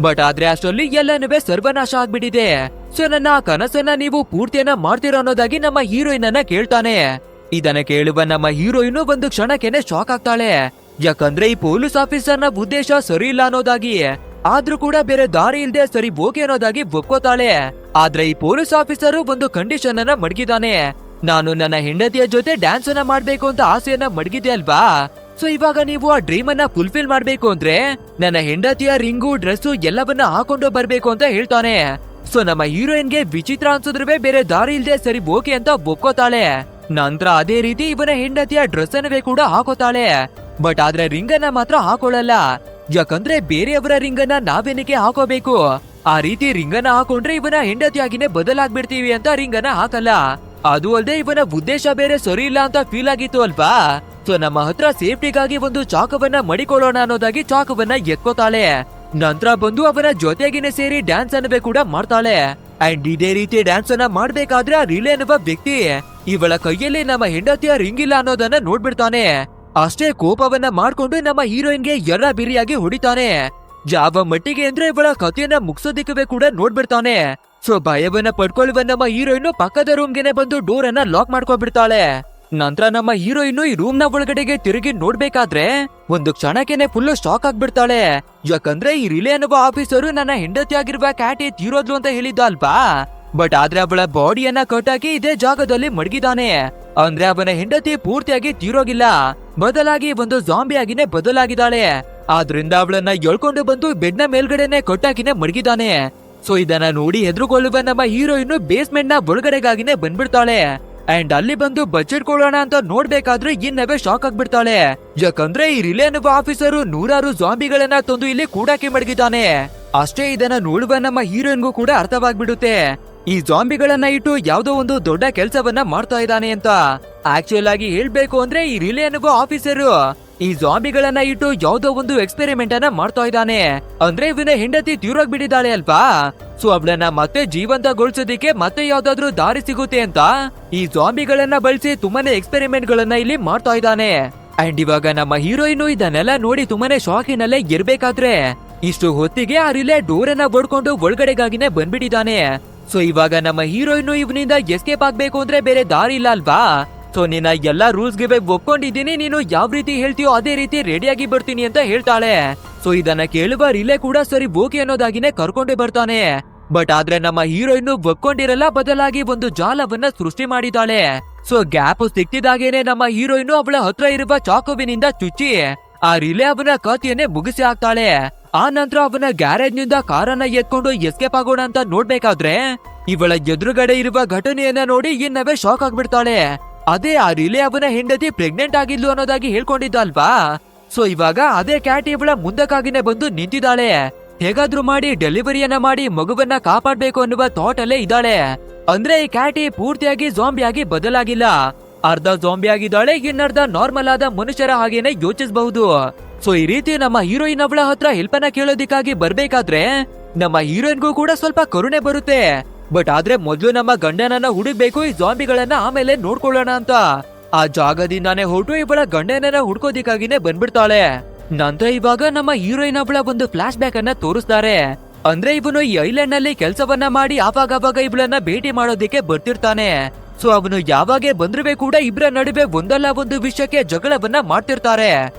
ಬಟ್ ಆದ್ರೆ ಅಷ್ಟರಲ್ಲಿ ಎಲ್ಲನೂ ಸರ್ವನಾಶ ಆಗ್ಬಿಟ್ಟಿದೆ. ಸೊ ನನ್ನ ಕನಸನ್ನ ನೀವು ಪೂರ್ತಿಯನ್ನ ಮಾಡ್ತೀರೋ ಅನ್ನೋದಾಗಿ ನಮ್ಮ ಹೀರೋಯಿನ್ ಅನ್ನ ಕೇಳ್ತಾನೆ. ಇದನ್ನ ಕೇಳುವ ನಮ್ಮ ಹೀರೋಯಿನ್ ಒಂದು ಕ್ಷಣಕ್ಕೆನೆ ಶಾಕ್ ಆಗ್ತಾಳೆ. ಯಾಕಂದ್ರೆ ಈ ಪೊಲೀಸ್ ಆಫೀಸರ್ ನ ಉದ್ದೇಶ ಸರಿ ಇಲ್ಲ ಅನ್ನೋದಾಗಿ, ಆದ್ರೂ ಕೂಡ ಬೇರೆ ದಾರಿ ಇಲ್ದೆ ಸರಿ ಓಕೆ ಅನ್ನೋದಾಗಿ ಒಪ್ಕೋತಾಳೆ. ಆದ್ರೆ ಈ ಪೊಲೀಸ್ ಆಫೀಸರ್ ಒಂದು ಕಂಡೀಷನ್ ಅನ್ನ ಮಡಗಿದಾನೆ. ನಾನು ನನ್ನ ಹೆಂಡತಿಯ ಜೊತೆ ಡ್ಯಾನ್ಸ್ ಅನ್ನ ಮಾಡ್ಬೇಕು ಅಂತ ಆಸೆಯನ್ನ ಮಡಗಿದೆ ಅಲ್ವಾ. ಸೊ ಇವಾಗ ನೀವು ಆ ಡ್ರೀಮ್ ಅನ್ನ ಫುಲ್ಫಿಲ್ ಮಾಡ್ಬೇಕು ಅಂದ್ರೆ ನನ್ನ ಹೆಂಡತಿಯ ರಿಂಗು ಡ್ರೆಸ್ ಎಲ್ಲವನ್ನ ಹಾಕೊಂಡು ಬರ್ಬೇಕು ಅಂತ ಹೇಳ್ತಾನೆ. ಸೊ ನಮ್ಮ ಹೀರೋಯಿನ್ಗೆ ವಿಚಿತ್ರ ಅನ್ಸಿದ್ರೆ ಬೇರೆ ದಾರಿ ಇಲ್ದೆ ಸರಿ ಓಕೆ ಅಂತ ಒಪ್ಕೋತಾಳೆ. ನಂತರ ಅದೇ ರೀತಿ ಇವನ ಹೆಂಡತಿಯ ಡ್ರೆಸ್ ಅನ್ನವೇ ಕೂಡ ಹಾಕೋತಾಳೆ. ಬಟ್ ಆದ್ರೆ ರಿಂಗ್ ಅನ್ನ ಮಾತ್ರ ಹಾಕೊಳ್ಳಲ್ಲ. ಯಾಕಂದ್ರೆ ಬೇರೆಯವರ ರಿಂಗ್ ಅನ್ನ ನಾವೇನಕ್ಕೆ ಹಾಕೋಬೇಕು, ಆ ರೀತಿ ರಿಂಗ್ ಅನ್ನ ಹಾಕೊಂಡ್ರೆ ಇವನ ಹೆಂಡತಿಯಾಗಿನೇ ಬದಲಾಗ್ಬಿಡ್ತೀವಿ ಅಂತ ರಿಂಗ್ ಅನ್ನ ಹಾಕಲ್ಲ. ಅದು ಅಲ್ಲದೆ ಇವನ ಉದ್ದೇಶ ಬೇರೆ ಸರಿ ಇಲ್ಲ ಅಂತ ಫೀಲ್ ಆಗಿತ್ತು ಅಲ್ವಾ. ಸೊ ನಮ್ಮ ಹತ್ರ ಸೇಫ್ಟಿಗಾಗಿ ಒಂದು ಚಾಕವನ್ನ ಮಡಿಕೊಳ್ಳೋಣ ಅನ್ನೋದಾಗಿ ಚಾಕವನ್ನ ಎತ್ಕೋತಾಳೆ. ನಂತರ ಬಂದು ಅವನ ಜೊತೆಗಿನೇ ಸೇರಿ ಡ್ಯಾನ್ಸ್ ಅನ್ನವೇ ಕೂಡ ಮಾಡ್ತಾಳೆ. ಅಂಡ್ ಇದೇ ರೀತಿ ಡ್ಯಾನ್ಸ್ ಅನ್ನ ಮಾಡ್ಬೇಕಾದ್ರೆ ಆ ರಿಲೇ ಅನ್ನುವ ವ್ಯಕ್ತಿ ಇವಳ ಕೈಯಲ್ಲಿ ನಮ್ಮ ಹೆಂಡತಿಯ ರಿಂಗ್ ಇಲ್ಲ ಅನ್ನೋದನ್ನ ನೋಡ್ಬಿಡ್ತಾನೆ. ಅಷ್ಟೇ ಕೋಪವನ್ನ ಮಾಡ್ಕೊಂಡು ನಮ್ಮ ಹೀರೋಯಿನ್ಗೆ ಎರ್ರ ಬಿರಿಯಾಗಿ ಹೊಡಿತಾನೆ. ಯಾವ ಮಟ್ಟಿಗೆ ಅಂದ್ರೆ ಇವಳ ಕಥೆಯನ್ನ ಮುಗಿಸೋದಿಕ್ಕವೇ ಕೂಡ ನೋಡ್ಬಿಡ್ತಾನೆ. ಸೊ ಭಯವನ್ನ ಪಡ್ಕೊಳ್ಳುವ ನಮ್ಮ ಹೀರೋಯಿನ್ ಪಕ್ಕದ ರೂಮ್ಗೆನೆ ಬಂದು ಡೋರ್ ಅನ್ನ ಲಾಕ್ ಮಾಡ್ಕೊಂಡ್ಬಿಡ್ತಾಳೆ. ನಂತರ ನಮ್ಮ ಹೀರೋಯಿನ್ ಈ ರೂಮ್ ನ ಒಳಗಡೆಗೆ ತಿರುಗಿ ನೋಡ್ಬೇಕಾದ್ರೆ ಒಂದು ಕ್ಷಣಕ್ಕೆನೆ ಫುಲ್ ಶಾಕ್ ಆಗ್ಬಿಡ್ತಾಳೆ. ಯಾಕಂದ್ರೆ ಈ ರಿಲೇ ಅನ್ನುವ ಆಫೀಸರು ನನ್ನ ಹೆಂಡತಿ ಆಗಿರುವ ಕ್ಯಾಟಿ ತೀರೋದ್ಲು ಅಂತ ಹೇಳಿದ್ದ ಅಲ್ವಾ. ಬಟ್ ಆದ್ರೆ ಅವಳ ಬಾಡಿಯನ್ನ ಕಟ್ಟಾಕಿ ಇದೇ ಜಾಗದಲ್ಲಿ ಮಡಗಿದಾನೆ. ಅಂದ್ರೆ ಅವನ ಹೆಂಡತಿ ಪೂರ್ತಿಯಾಗಿ ತೀರೋಗಿಲ್ಲ, ಬದಲಾಗಿ ಒಂದು ಜಾಂಬಿ ಆಗಿನೇ ಬದಲಾಗಿದ್ದಾಳೆ. ಆದ್ರಿಂದ ಅವಳನ್ನ ಎಳ್ಕೊಂಡು ಬಂದು ಬೆಡ್ ನ ಮೇಲ್ಗಡೆನೆ ಕಟ್ಟಾಕಿನೇ ಮಡಗಿದಾನೆ. ಸೊ ಇದನ್ನ ನೋಡಿ ಹೆದರುಕೊಳ್ಳುವ ನಮ್ಮ ಹೀರೋಯಿನ್ ಬೇಸ್ಮೆಂಟ್ ನ ಒಳಗಡೆಗಾಗಿನೇ ಬಂದ್ಬಿಡ್ತಾಳೆ. ಅಂಡ್ ಅಲ್ಲಿ ಬಂದು ಬಜೆಟ್ ಕೊಡೋಣ ಅಂತ ನೋಡ್ಬೇಕಾದ್ರೆ ಇನ್ನವೇ ಶಾಕ್ ಆಗ್ಬಿಡ್ತಾಳೆ. ಯಾಕಂದ್ರೆ ಈ ರಿಲೇ ಅನ್ನುವ ಆಫೀಸರು ನೂರಾರು ಜಾಂಬಿಗಳನ್ನ ತಂದು ಇಲ್ಲಿ ಕೂಡಾಕಿ ಮಡಗಿದ್ದಾನೆ. ಅಷ್ಟೇ ಇದನ್ನ ನೋಡುವ ನಮ್ಮ ಹೀರೋಯಿನ್ಗೂ ಕೂಡ ಅರ್ಥವಾಗ್ಬಿಡುತ್ತೆ ಈ ಜಾಂಬಿಗಳನ್ನ ಇಟ್ಟು ಯಾವ್ದೋ ಒಂದು ದೊಡ್ಡ ಕೆಲ್ಸವನ್ನ ಮಾಡ್ತಾ ಇದ್ದಾನೆ ಅಂತ. ಆಕ್ಚುಯಲ್ ಆಗಿ ಹೇಳ್ಬೇಕು ಅಂದ್ರೆ ಈ ರಿಲೇ ಅನ್ನುವ ಆಫೀಸರು ಈ ಜಾಂಬಿಗಳನ್ನ ಇಟ್ಟು ಯಾವ್ದೋ ಒಂದು ಎಕ್ಸ್ಪೆರಿಮೆಂಟ್ ಅನ್ನ ಮಾಡ್ತಾ ಇದ್ದಾನೆ. ಅಂದ್ರೆ ಇವನ ಹೆಂಡತಿ ತೀರೋಗ್ ಬಿಟ್ಟಿದ್ದಾಳೆ ಅಲ್ವಾ. ಸೊ ಅವಳನ್ನ ಮತ್ತೆ ಜೀವಂತಗೊಳಿಸೋದಿಕ್ಕೆ ಮತ್ತೆ ಯಾವ್ದಾದ್ರು ದಾರಿ ಸಿಗುತ್ತೆ ಅಂತ ಈ ಜಾಂಬಿಗಳನ್ನ ಬಳಸಿ ತುಂಬಾನೇ ಎಕ್ಸ್ಪೆರಿಮೆಂಟ್ ಗಳನ್ನ ಇಲ್ಲಿ ಮಾಡ್ತಾ ಇದ್ದಾನೆ. ಅಂಡ್ ಇವಾಗ ನಮ್ಮ ಹೀರೋಯಿನ್ ಇದನ್ನೆಲ್ಲ ನೋಡಿ ತುಂಬಾನೇ ಶಾಕಿನಲ್ಲೇ ಇರ್ಬೇಕಾದ್ರೆ ಇಷ್ಟು ಹೊತ್ತಿಗೆ ಆ ರಿಲೇ ಡೋರ್ ಅನ್ನ ಬಡ್ಕೊಂಡು ಒಳಗಡೆಗಾಗಿನೇ ಬಂದ್ಬಿಟ್ಟಿದ್ದಾನೆ. ಸೊ ಇವಾಗ ನಮ್ಮ ಹೀರೋಯಿನ್ ಇವನಿಂದ ಎಸ್ಕೇಪ್ ಆಗ್ಬೇಕು ಅಂದ್ರೆ ಬೇರೆ ದಾರಿ ಇಲ್ಲ ಅಲ್ವಾ. ಸೊ ನಿನ್ನ ಎಲ್ಲಾ ರೂಲ್ಸ್ ಗೆ ಒಪ್ಕೊಂಡಿದ್ದೀನಿ, ನೀನು ಯಾವ ರೀತಿ ಹೇಳ್ತೀಯೋ ಅದೇ ರೀತಿ ರೆಡಿಯಾಗಿ ಬರ್ತೀನಿ ಅಂತ ಹೇಳ್ತಾಳೆ. ಸೊ ಇದನ್ನ ಕೇಳುವ ರಿಲೇ ಕೂಡ ಸರಿ ಓಕೆ ಅನ್ನೋದಾಗಿನೇ ಕರ್ಕೊಂಡೇ ಬರ್ತಾನೆ. ಬಟ್ ಆದ್ರೆ ನಮ್ಮ ಹೀರೋಯಿನ್ ಒಪ್ಕೊಂಡಿರಲ್ಲ, ಬದಲಾಗಿ ಒಂದು ಜಾಲವನ್ನ ಸೃಷ್ಟಿ ಮಾಡಿದ್ದಾಳೆ. ಸೊ ಗ್ಯಾಪ್ ಸಿಕ್ತಿದಾಗೇನೆ ನಮ್ಮ ಹೀರೋಯಿನ್ ಅವಳ ಹತ್ರ ಇರುವ ಚಾಕುವಿನಿಂದ ಚುಚ್ಚಿ ಆ ರಿಲೇ ಅವನ ಕಥೆಯನ್ನೇ ಮುಗಿಸಿ ಹಾಕ್ತಾಳೆ. ಆ ನಂತರ ಅವನ ಗ್ಯಾರೇಜ್ ನಿಂದ ಕಾರನ್ನ ಎತ್ಕೊಂಡು ಎಸ್ಕೇಪ್ ಆಗೋಣ ಅಂತ ನೋಡ್ಬೇಕಾದ್ರೆ ಇವಳ ಎದುರುಗಡೆ ಇರುವ ಘಟನೆಯನ್ನ ನೋಡಿ ಇನ್ನವೇ ಶಾಕ್ ಆಗ್ಬಿಡ್ತಾಳೆ. ಅದೇ ಆ ರಿಲೇ ಅವನ ಹೆಂಡತಿ ಪ್ರೆಗ್ನೆಂಟ್ ಆಗಿದ್ಲು ಅನ್ನೋದಾಗಿ ಹೇಳ್ಕೊಂಡಿದ್ದ ಅಲ್ವಾ. ಸೊ ಇವಾಗ ಅದೇ ಕ್ಯಾಟ್ ಇವಳ ಮುಂದಕ್ಕಾಗಿನೇ ಬಂದು ನಿಂತಿದ್ದಾಳೆ. ಹೇಗಾದ್ರೂ ಮಾಡಿ ಡೆಲಿವರಿಯನ್ನ ಮಾಡಿ ಮಗುವನ್ನ ಕಾಪಾಡ್ಬೇಕು ಅನ್ನುವ ಥಾಟ್ ಅಲ್ಲೇ ಇದ್ದಾಳೆ. ಅಂದ್ರೆ ಈ ಕ್ಯಾಟಿ ಪೂರ್ತಿಯಾಗಿ ಜಾಂಬಿ ಆಗಿ ಬದಲಾಗಿಲ್ಲ, ಅರ್ಧ ಜಾಂಬಿ ಆಗಿದ್ದಾಳೆ, ಇನ್ನರ್ಧ ನಾರ್ಮಲ್ ಆದ ಮನುಷ್ಯರ ಹಾಗೇನೆ ಯೋಚಿಸಬಹುದು. ಸೊ ಈ ರೀತಿ ನಮ್ಮ ಹೀರೋಯಿನ್ ಅವಳ ಹತ್ರ ಹೆಲ್ಪ್ ಅನ್ನ ಕೇಳೋದಿಕ್ಕಾಗಿ ಬರ್ಬೇಕಾದ್ರೆ ನಮ್ಮ ಹೀರೋಯಿನ್ಗೂ ಕೂಡ ಸ್ವಲ್ಪ ಕರುಣೆ ಬರುತ್ತೆ. ಬಟ್ ಆದ್ರೆ ಮೊದ್ಲು ನಮ್ಮ ಗಂಡನನ್ನ ಹುಡುಕ್ಬೇಕು, ಈ ಜಾಂಬಿಗಳನ್ನ ಆಮೇಲೆ ನೋಡ್ಕೊಳ್ಳೋಣ ಅಂತ ಆ ಜಾಗದಿಂದಾನೇ ಹೊರಟು ಇವಳ ಗಂಡನನ್ನ ಹುಡ್ಕೋದಿಕ್ಕಾಗಿನೇ ಬಂದ್ಬಿಡ್ತಾಳೆ. ನಂತರ ಇವಾಗ ನಮ್ಮ ಹೀರೋಯಿನ್ ಅವಳ ಒಂದು ಫ್ಲಾಶ್ ಬ್ಯಾಕ್ ಅನ್ನ ತೋರಿಸ್ತಾರೆ. ಅಂದ್ರೆ ಇವನು ಈ ಐಲ್ಯಾಂಡ್ ನಲ್ಲಿ ಕೆಲಸವನ್ನ ಮಾಡಿ ಆವಾಗ ಇವಳನ್ನ ಭೇಟಿ ಮಾಡೋದಿಕ್ಕೆ ಬರ್ತಿರ್ತಾನೆ. ಸೊ ಅವನು ಯಾವಾಗ ಬಂದ್ರೆ ಕೂಡ ಇಬ್ಬರ ನಡುವೆ ಒಂದಲ್ಲ ಒಂದು ವಿಷಯಕ್ಕೆ ಜಗಳವನ್ನ ಮಾಡ್ತಿರ್ತಾರೆ.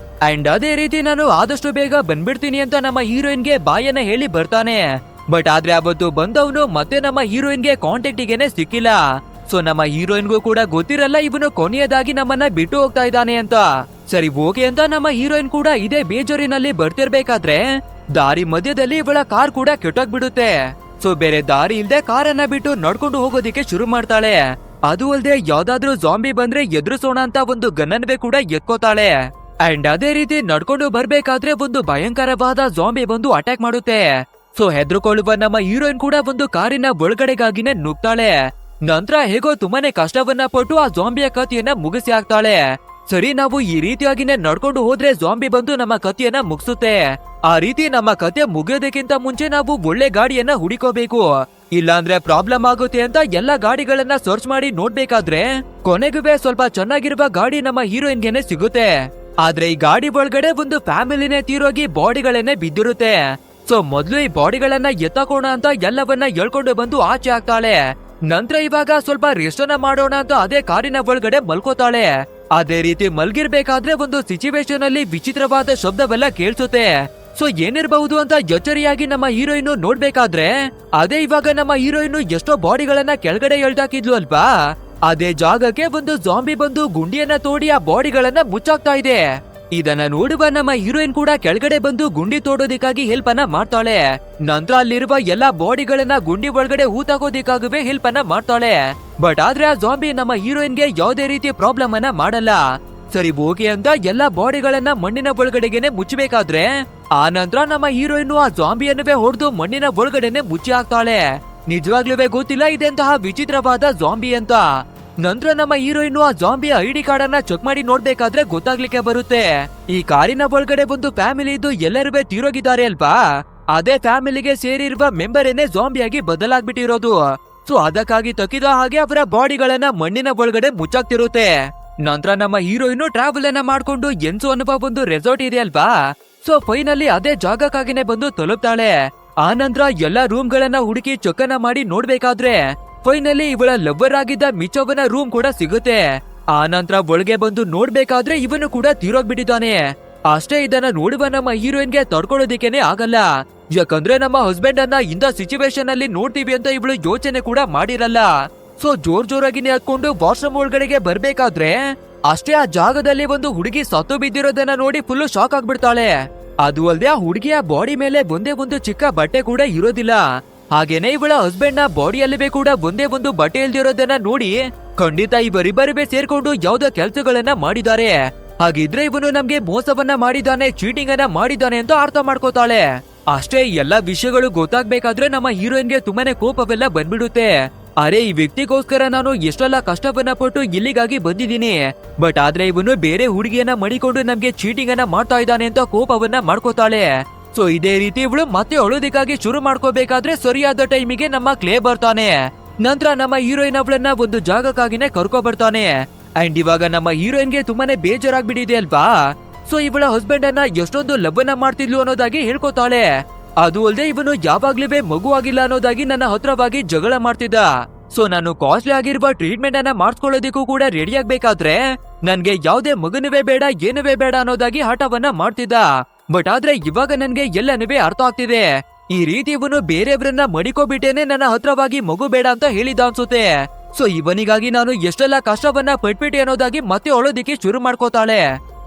ಅಂಡ್ ಅದೇ ರೀತಿ ನಾನು ಆದಷ್ಟು ಬೇಗ ಬಂದ್ಬಿಡ್ತೀನಿ ಅಂತ ನಮ್ಮ ಹೀರೋಯಿನ್ಗೆ ಬಾಯನ್ನ ಹೇಳಿ ಬರ್ತಾನೆ. ಬಟ್ ಆದ್ರೆ ಅವತ್ತು ಬಂದವನು ಮತ್ತೆ ನಮ್ಮ ಹೀರೋಯಿನ್ಗೆ ಕಾಂಟ್ಯಾಕ್ಟಿಗೆನೆ ಸಿಕ್ಕಿಲ್ಲ. ಸೊ ನಮ್ಮ ಹೀರೋಯಿನ್ಗೂ ಕೂಡ ಗೊತ್ತಿರಲ್ಲ ಇವನು ಕೊನೆಯದಾಗಿ ನಮ್ಮನ್ನ ಬಿಟ್ಟು ಹೋಗ್ತಾ ಇದ್ದಾನೆ ಅಂತ. ಸರಿ ಓಕೆ ಅಂತ ನಮ್ಮ ಹೀರೋಯಿನ್ ಕೂಡ ಇದೇ ಬೇಜಾರಿನಲ್ಲಿ ಬರ್ತಿರ್ಬೇಕಾದ್ರೆ ದಾರಿ ಮಧ್ಯದಲ್ಲಿ ಇವಳ ಕಾರ್ ಕೂಡ ಕೆಟ್ಟೋಗ್ಬಿಡುತ್ತೆ. ಸೊ ಬೇರೆ ದಾರಿ ಇಲ್ದೆ ಕಾರನ್ನ ಬಿಟ್ಟು ನಡ್ಕೊಂಡು ಹೋಗೋದಿಕ್ಕೆ ಶುರು ಮಾಡ್ತಾಳೆ. ಅದು ಅಲ್ದೆ ಯಾವ್ದಾದ್ರು ಜಾಂಬಿ ಬಂದ್ರೆ ಎದುರಿಸೋಣ ಅಂತ ಒಂದು ಗನ್ನನ್ವೇ ಕೂಡ ಎತ್ಕೋತಾಳೆ. ಅಂಡ್ ಅದೇ ರೀತಿ ನಡ್ಕೊಂಡು ಬರ್ಬೇಕಾದ್ರೆ ಒಂದು ಭಯಂಕರವಾದ ಜಾಂಬಿ ಬಂದು ಅಟ್ಯಾಕ್ ಮಾಡುತ್ತೆ. ಸೊ ಹೆದರ್ಕೊಳ್ಳುವ ನಮ್ಮ ಹೀರೋಯಿನ್ ಕೂಡ ಒಂದು ಕಾರಿನ ಒಳಗಡೆಗಾಗಿನೇ ನುಗ್ತಾಳೆ. ನಂತರ ಹೇಗೋ ತುಂಬಾನೇ ಕಷ್ಟವನ್ನ ಪಟ್ಟು ಆ ಜಾಂಬಿಯ ಕಥೆಯನ್ನ ಮುಗಿಸಿ ಹಾಕ್ತಾಳೆ. ಸರಿ ನಾವು ಈ ರೀತಿಯಾಗಿನೇ ನಡ್ಕೊಂಡು ಹೋದ್ರೆ ಜಾಂಬಿ ಬಂದು ನಮ್ಮ ಕಥೆಯನ್ನ ಮುಗಿಸುತ್ತೆ. ಆ ರೀತಿ ನಮ್ಮ ಕಥೆ ಮುಗಿಯೋದಕ್ಕಿಂತ ಮುಂಚೆ ನಾವು ಒಳ್ಳೆ ಗಾಡಿಯನ್ನ ಹುಡುಕೋಬೇಕು, ಇಲ್ಲಾಂದ್ರೆ ಪ್ರಾಬ್ಲಮ್ ಆಗುತ್ತೆ ಅಂತ ಎಲ್ಲಾ ಗಾಡಿಗಳನ್ನ ಸರ್ಚ್ ಮಾಡಿ ನೋಡ್ಬೇಕಾದ್ರೆ ಕೊನೆಗುವೆ ಸ್ವಲ್ಪ ಚೆನ್ನಾಗಿರುವ ಗಾಡಿ ನಮ್ಮ ಹೀರೋಯಿನ್ಗೆನೆ ಸಿಗುತ್ತೆ. ಆದ್ರೆ ಈ ಗಾಡಿ ಒಳಗಡೆ ಒಂದು ಫ್ಯಾಮಿಲಿನೇ ತೀರೋಗಿ ಬಾಡಿಗಳನ್ನೇ ಬಿದ್ದಿರುತ್ತೆ. ಸೊ ಮೊದ್ಲು ಈ ಬಾಡಿಗಳನ್ನ ಎತ್ತಕೋಣ ಅಂತ ಎಲ್ಲವನ್ನ ಎಳ್ಕೊಂಡು ಬಂದು ಆಚೆ ಹಾಕ್ತಾಳೆ. ನಂತರ ಇವಾಗ ಸ್ವಲ್ಪ ರೆಸ್ಟ್ ಅನ್ನ ಮಾಡೋಣ ಅಂತ ಅದೇ ಕಾರಿನ ಒಳಗಡೆ ಮಲ್ಕೋತಾಳೆ. ಅದೇ ರೀತಿ ಮಲ್ಗಿರ್ಬೇಕಾದ್ರೆ ಒಂದು ಸಿಚುವೇಶನ್ ಅಲ್ಲಿ ವಿಚಿತ್ರವಾದ ಶಬ್ದವೆಲ್ಲ ಕೇಳಿಸುತ್ತೆ. ಸೊ ಏನಿರಬಹುದು ಅಂತ ಎಚ್ಚರಿಯಾಗಿ ನಮ್ಮ ಹೀರೋಯಿನ್ ನೋಡ್ಬೇಕಾದ್ರೆ ಅದೇ ಇವಾಗ ನಮ್ಮ ಹೀರೋಯಿನ್ ಎಷ್ಟೋ ಬಾಡಿಗಳನ್ನ ಕೆಳಗಡೆ ಎಳ್ದಾಕಿದ್ಲು ಅಲ್ವಾ, ಅದೇ ಜಾಗಕ್ಕೆ ಒಂದು ಜಾಂಬಿ ಬಂದು ಗುಂಡಿಯನ್ನ ತೋಡಿ ಆ ಬಾಡಿಗಳನ್ನ ಮುಚ್ಚಾಕ್ತಾ ಇದೆ. ಇದನ್ನ ನೋಡುವ ನಮ್ಮ ಹೀರೋಯಿನ್ ಕೂಡ ಕೆಳಗಡೆ ಬಂದು ಗುಂಡಿ ತೋಡೋದಿಕ್ಕಾಗಿ ಹೆಲ್ಪ್ ಅನ್ನ ಮಾಡ್ತಾಳೆ. ನಂತರ ಅಲ್ಲಿರುವ ಎಲ್ಲಾ ಬಾಡಿಗಳನ್ನ ಗುಂಡಿ ಒಳಗಡೆ ಹೂತಾಕೋದಿಕ್ಕಾಗವೇ ಹೆಲ್ಪ್ ಅನ್ನ ಮಾಡ್ತಾಳೆ. ಬಟ್ ಆದ್ರೆ ಆ ಜಾಂಬಿ ನಮ್ಮ ಹೀರೋಯಿನ್ಗೆ ಯಾವುದೇ ರೀತಿಯ ಪ್ರಾಬ್ಲಮ್ ಅನ್ನ ಮಾಡಲ್ಲ. ಸರಿ ಓಕೆ ಅಂತ ಎಲ್ಲಾ ಬಾಡಿಗಳನ್ನ ಮಣ್ಣಿನ ಒಳಗಡೆಗೆನೆ ಮುಚ್ಚಬೇಕಾದ್ರೆ ಆ ನಂತರ ನಮ್ಮ ಹೀರೋಯಿನ್ ಆ ಜಾಂಬಿಯನ್ನುವೇ ಹೊಡೆದು ಮಣ್ಣಿನ ಒಳಗಡೆನೆ ಮುಚ್ಚಿ ಹಾಕ್ತಾಳೆ. ನಿಜವಾಗ್ಲೂ ಗೊತ್ತಿಲ್ಲ ಇದೆಂತಹ ವಿಚಿತ್ರವಾದ ಜಾಂಬಿ ಅಂತ. ನಂತರ ನಮ್ಮ ಹೀರೋಯಿನ್ ಆ ಜಾಂಬಿಯ ಐಡಿ ಕಾರ್ಡ್ ಅನ್ನ ಚೆಕ್ ಮಾಡಿ ನೋಡ್ಬೇಕಾದ್ರೆ ಗೊತ್ತಾಗ್ಲಿಕ್ಕೆ ಬರುತ್ತೆ ಈ ಕಾರಿನ ಒಳಗಡೆ ಒಂದು ಫ್ಯಾಮಿಲಿ ಇದ್ದು ಎಲ್ಲರೂ ತೀರೋಗಿದ್ದಾರೆ ಅಲ್ವಾ. ಅದೇ ಫ್ಯಾಮಿಲಿಗೆ ಸೇರಿರುವ ಮೆಂಬರೇನೆ ಜಾಂಬಿಯಾಗಿ ಬದಲಾಗ್ಬಿಟ್ಟಿರೋದು. ಸೊ ಅದಕ್ಕಾಗಿ ತಕ್ಕಿದ ಹಾಗೆ ಅವರ ಬಾಡಿಗಳನ್ನ ಮಣ್ಣಿನ ಒಳಗಡೆ ಮುಚ್ಚಾಕ್ತಿರುತ್ತೆ. ನಂತರ ನಮ್ಮ ಹೀರೋಯಿನ್ ಟ್ರಾವೆಲ್ ಅನ್ನ ಮಾಡ್ಕೊಂಡು ಎನ್ಸು ಅನ್ನುವ ಒಂದು ರೆಸಾರ್ಟ್ ಇದೆ ಅಲ್ವಾ, ಸೊ ಫೈನಲಿ ಅದೇ ಜಾಗಕ್ಕಾಗಿನೇ ಬಂದು ತಲುಪ್ತಾಳೆ. ಆ ನಂತರ ಎಲ್ಲಾ ರೂಮ್ ಗಳನ್ನ ಹುಡುಕಿ ಚೊಕ್ಕನ ಮಾಡಿ ನೋಡ್ಬೇಕಾದ್ರೆ ಫೈನಲಿ ಇವಳ ಲವ್ವರ್ ಆಗಿದ್ದ ಮಿಚೋವನ ರೂಮ್ ಕೂಡ ಸಿಗುತ್ತೆ. ಆ ನಂತರ ಒಳಗೆ ಬಂದು ನೋಡ್ಬೇಕಾದ್ರೆ ಇವನು ಕೂಡ ತೀರೋಗ್ಬಿಟ್ಟಿದ್ದಾನೆ. ಅಷ್ಟೇ ಇದನ್ನ ನೋಡುವ ನಮ್ಮ ಹೀರೋಯಿನ್ಗೆ ತಡ್ಕೊಳ್ಳೋದಿಕ್ಕೇನೆ ಆಗಲ್ಲ. ಯಾಕಂದ್ರೆ ನಮ್ಮ ಹಸ್ಬೆಂಡ್ ಅನ್ನ ಇಂಥ ಸಿಚುವೇಶನ್ ಅಲ್ಲಿ ನೋಡ್ತೀವಿ ಅಂತ ಇವಳು ಯೋಚನೆ ಕೂಡ ಮಾಡಿರಲ್ಲ. ಸೊ ಜೋರಾಗಿನೇ ಹತ್ಕೊಂಡು ವಾಶ್ರೂಮ್ ಒಳಗಡೆಗೆ ಬರ್ಬೇಕಾದ್ರೆ ಅಷ್ಟೇ ಆ ಜಾಗದಲ್ಲಿ ಒಂದು ಹುಡುಗಿ ಸತ್ತು ಬಿದ್ದಿರೋದನ್ನ ನೋಡಿ ಫುಲ್ ಶಾಕ್ ಆಗ್ಬಿಡ್ತಾಳೆ. ಅದು ಅಲ್ಲದೆ ಆ ಹುಡುಗಿಯ ಬಾಡಿ ಮೇಲೆ ಒಂದೇ ಒಂದು ಚಿಕ್ಕ ಬಟ್ಟೆ ಕೂಡ ಇರೋದಿಲ್ಲ. ಹಾಗೇನೆ ಇವಳ ಹಸ್ಬೆಂಡ್ ನ ಬಾಡಿಯಲ್ಲಿ ಕೂಡ ಒಂದೇ ಒಂದು ಬಟ್ಟೆ ಇಲ್ದಿರೋದನ್ನ ನೋಡಿ ಖಂಡಿತ ಇವರಿಬ್ಬರಿಬೇ ಸೇರ್ಕೊಂಡು ಯಾವ್ದೋ ಕೆಲ್ಸಗಳನ್ನ ಮಾಡಿದ್ದಾರೆ. ಹಾಗಿದ್ರೆ ಇವನು ನಮ್ಗೆ ಮೋಸವನ್ನ ಮಾಡಿದಾನೆ, ಚೀಟಿಂಗ್ ಅನ್ನ ಮಾಡಿದಾನೆ ಅಂತ ಅರ್ಥ ಮಾಡ್ಕೋತಾಳೆ. ಅಷ್ಟೇ ಎಲ್ಲಾ ವಿಷಯಗಳು ಗೊತ್ತಾಗ್ಬೇಕಾದ್ರೆ ನಮ್ಮ ಹೀರೋಯಿನ್ಗೆ ತುಂಬಾನೇ ಕೋಪವೆಲ್ಲ ಬಂದ್ಬಿಡುತ್ತೆ. ಅರೆ ಈ ವ್ಯಕ್ತಿಗೋಸ್ಕರ ನಾನು ಎಷ್ಟೆಲ್ಲ ಕಷ್ಟವನ್ನ ಪಟ್ಟು ಇಲ್ಲಿಗಾಗಿ ಬಂದಿದ್ದೀನಿ, ಬಟ್ ಆದ್ರೆ ಇವನು ಬೇರೆ ಹುಡುಗಿಯನ್ನ ಮಡಿಕೊಂಡು ನಮ್ಗೆ ಚೀಟಿಂಗ್ ಅನ್ನ ಮಾಡ್ತಾ ಇದ್ದಾನೆ ಅಂತ ಕೋಪವನ್ನ ಮಾಡ್ಕೋತಾಳೆ. ಸೊ ಇದೇ ರೀತಿ ಇವಳು ಮತ್ತೆ ಅಳೋದಿಕ್ಕಾಗಿ ಶುರು ಮಾಡ್ಕೋಬೇಕಾದ್ರೆ ಸರಿಯಾದ ಟೈಮಿಗೆ ನಮ್ಮ ಕ್ಲೇ ಬರ್ತಾನೆ. ನಂತರ ನಮ್ಮ ಹೀರೋಯಿನ್ ಅವಳನ್ನ ಒಂದು ಜಾಗಕ್ಕಾಗಿನೇ ಕರ್ಕೊ ಬರ್ತಾನೆ. ಅಂಡ್ ಇವಾಗ ನಮ್ಮ ಹೀರೋಯಿನ್ಗೆ ತುಂಬಾನೇ ಬೇಜಾರಾಗ್ಬಿಟ್ಟಿದೆ ಅಲ್ವಾ. ಸೊ ಇವಳ ಹಸ್ಬೆಂಡ್ ಅನ್ನ ಎಷ್ಟೊಂದು ಲವ್ವನ್ನ ಮಾಡ್ತಿದ್ಲು ಅನ್ನೋದಾಗಿ ಹೇಳ್ಕೊತಾಳೆ. ಅದು ಅಲ್ಲದೆ ಇವನು ಯಾವಾಗ್ಲೂ ಮಗು ಆಗಿಲ್ಲ ಅನ್ನೋದಾಗಿ ನನ್ನ ಹತ್ರವಾಗಿ ಜಗಳ ಮಾಡ್ತಿದ್ದ. ಸೊ ನಾನು ಕಾಸ್ಟ್ಲಿ ಆಗಿರುವ ಟ್ರೀಟ್ಮೆಂಟ್ ಅನ್ನ ಮಾಡಿಸ್ಕೊಳ್ಳೋದಿಕ್ಕೂ ಕೂಡ ರೆಡಿ ಆಗ್ಬೇಕಾದ್ರೆ ನನ್ಗೆ ಯಾವ್ದೇ ಮಗನುವೇ ಬೇಡ, ಏನುವೇ ಬೇಡ ಅನ್ನೋದಾಗಿ ಹಠವನ್ನ ಮಾಡ್ತಿದ್ದ. ಬಟ್ ಆದ್ರೆ ಇವಾಗ ನನ್ಗೆ ಎಲ್ಲನೂ ಅರ್ಥ ಆಗ್ತಿದೆ. ಈ ರೀತಿ ಇವನು ಬೇರೆಯವ್ರನ್ನ ಮಡಿಕೋಬಿಟ್ಟೇನೆ ನನ್ನ ಹತ್ರವಾಗಿ ಮಗು ಬೇಡ ಅಂತ ಹೇಳಿದ ಅನ್ಸುತ್ತೆ. ಸೊ ಇವನಿಗಾಗಿ ನಾನು ಎಷ್ಟೆಲ್ಲ ಕಷ್ಟವನ್ನ ಪಟ್ಬಿಟ್ಟೆ ಅನ್ನೋದಾಗಿ ಮತ್ತೆ ಅಳೋದಿಕ್ಕೆ ಶುರು ಮಾಡ್ಕೋತಾಳೆ.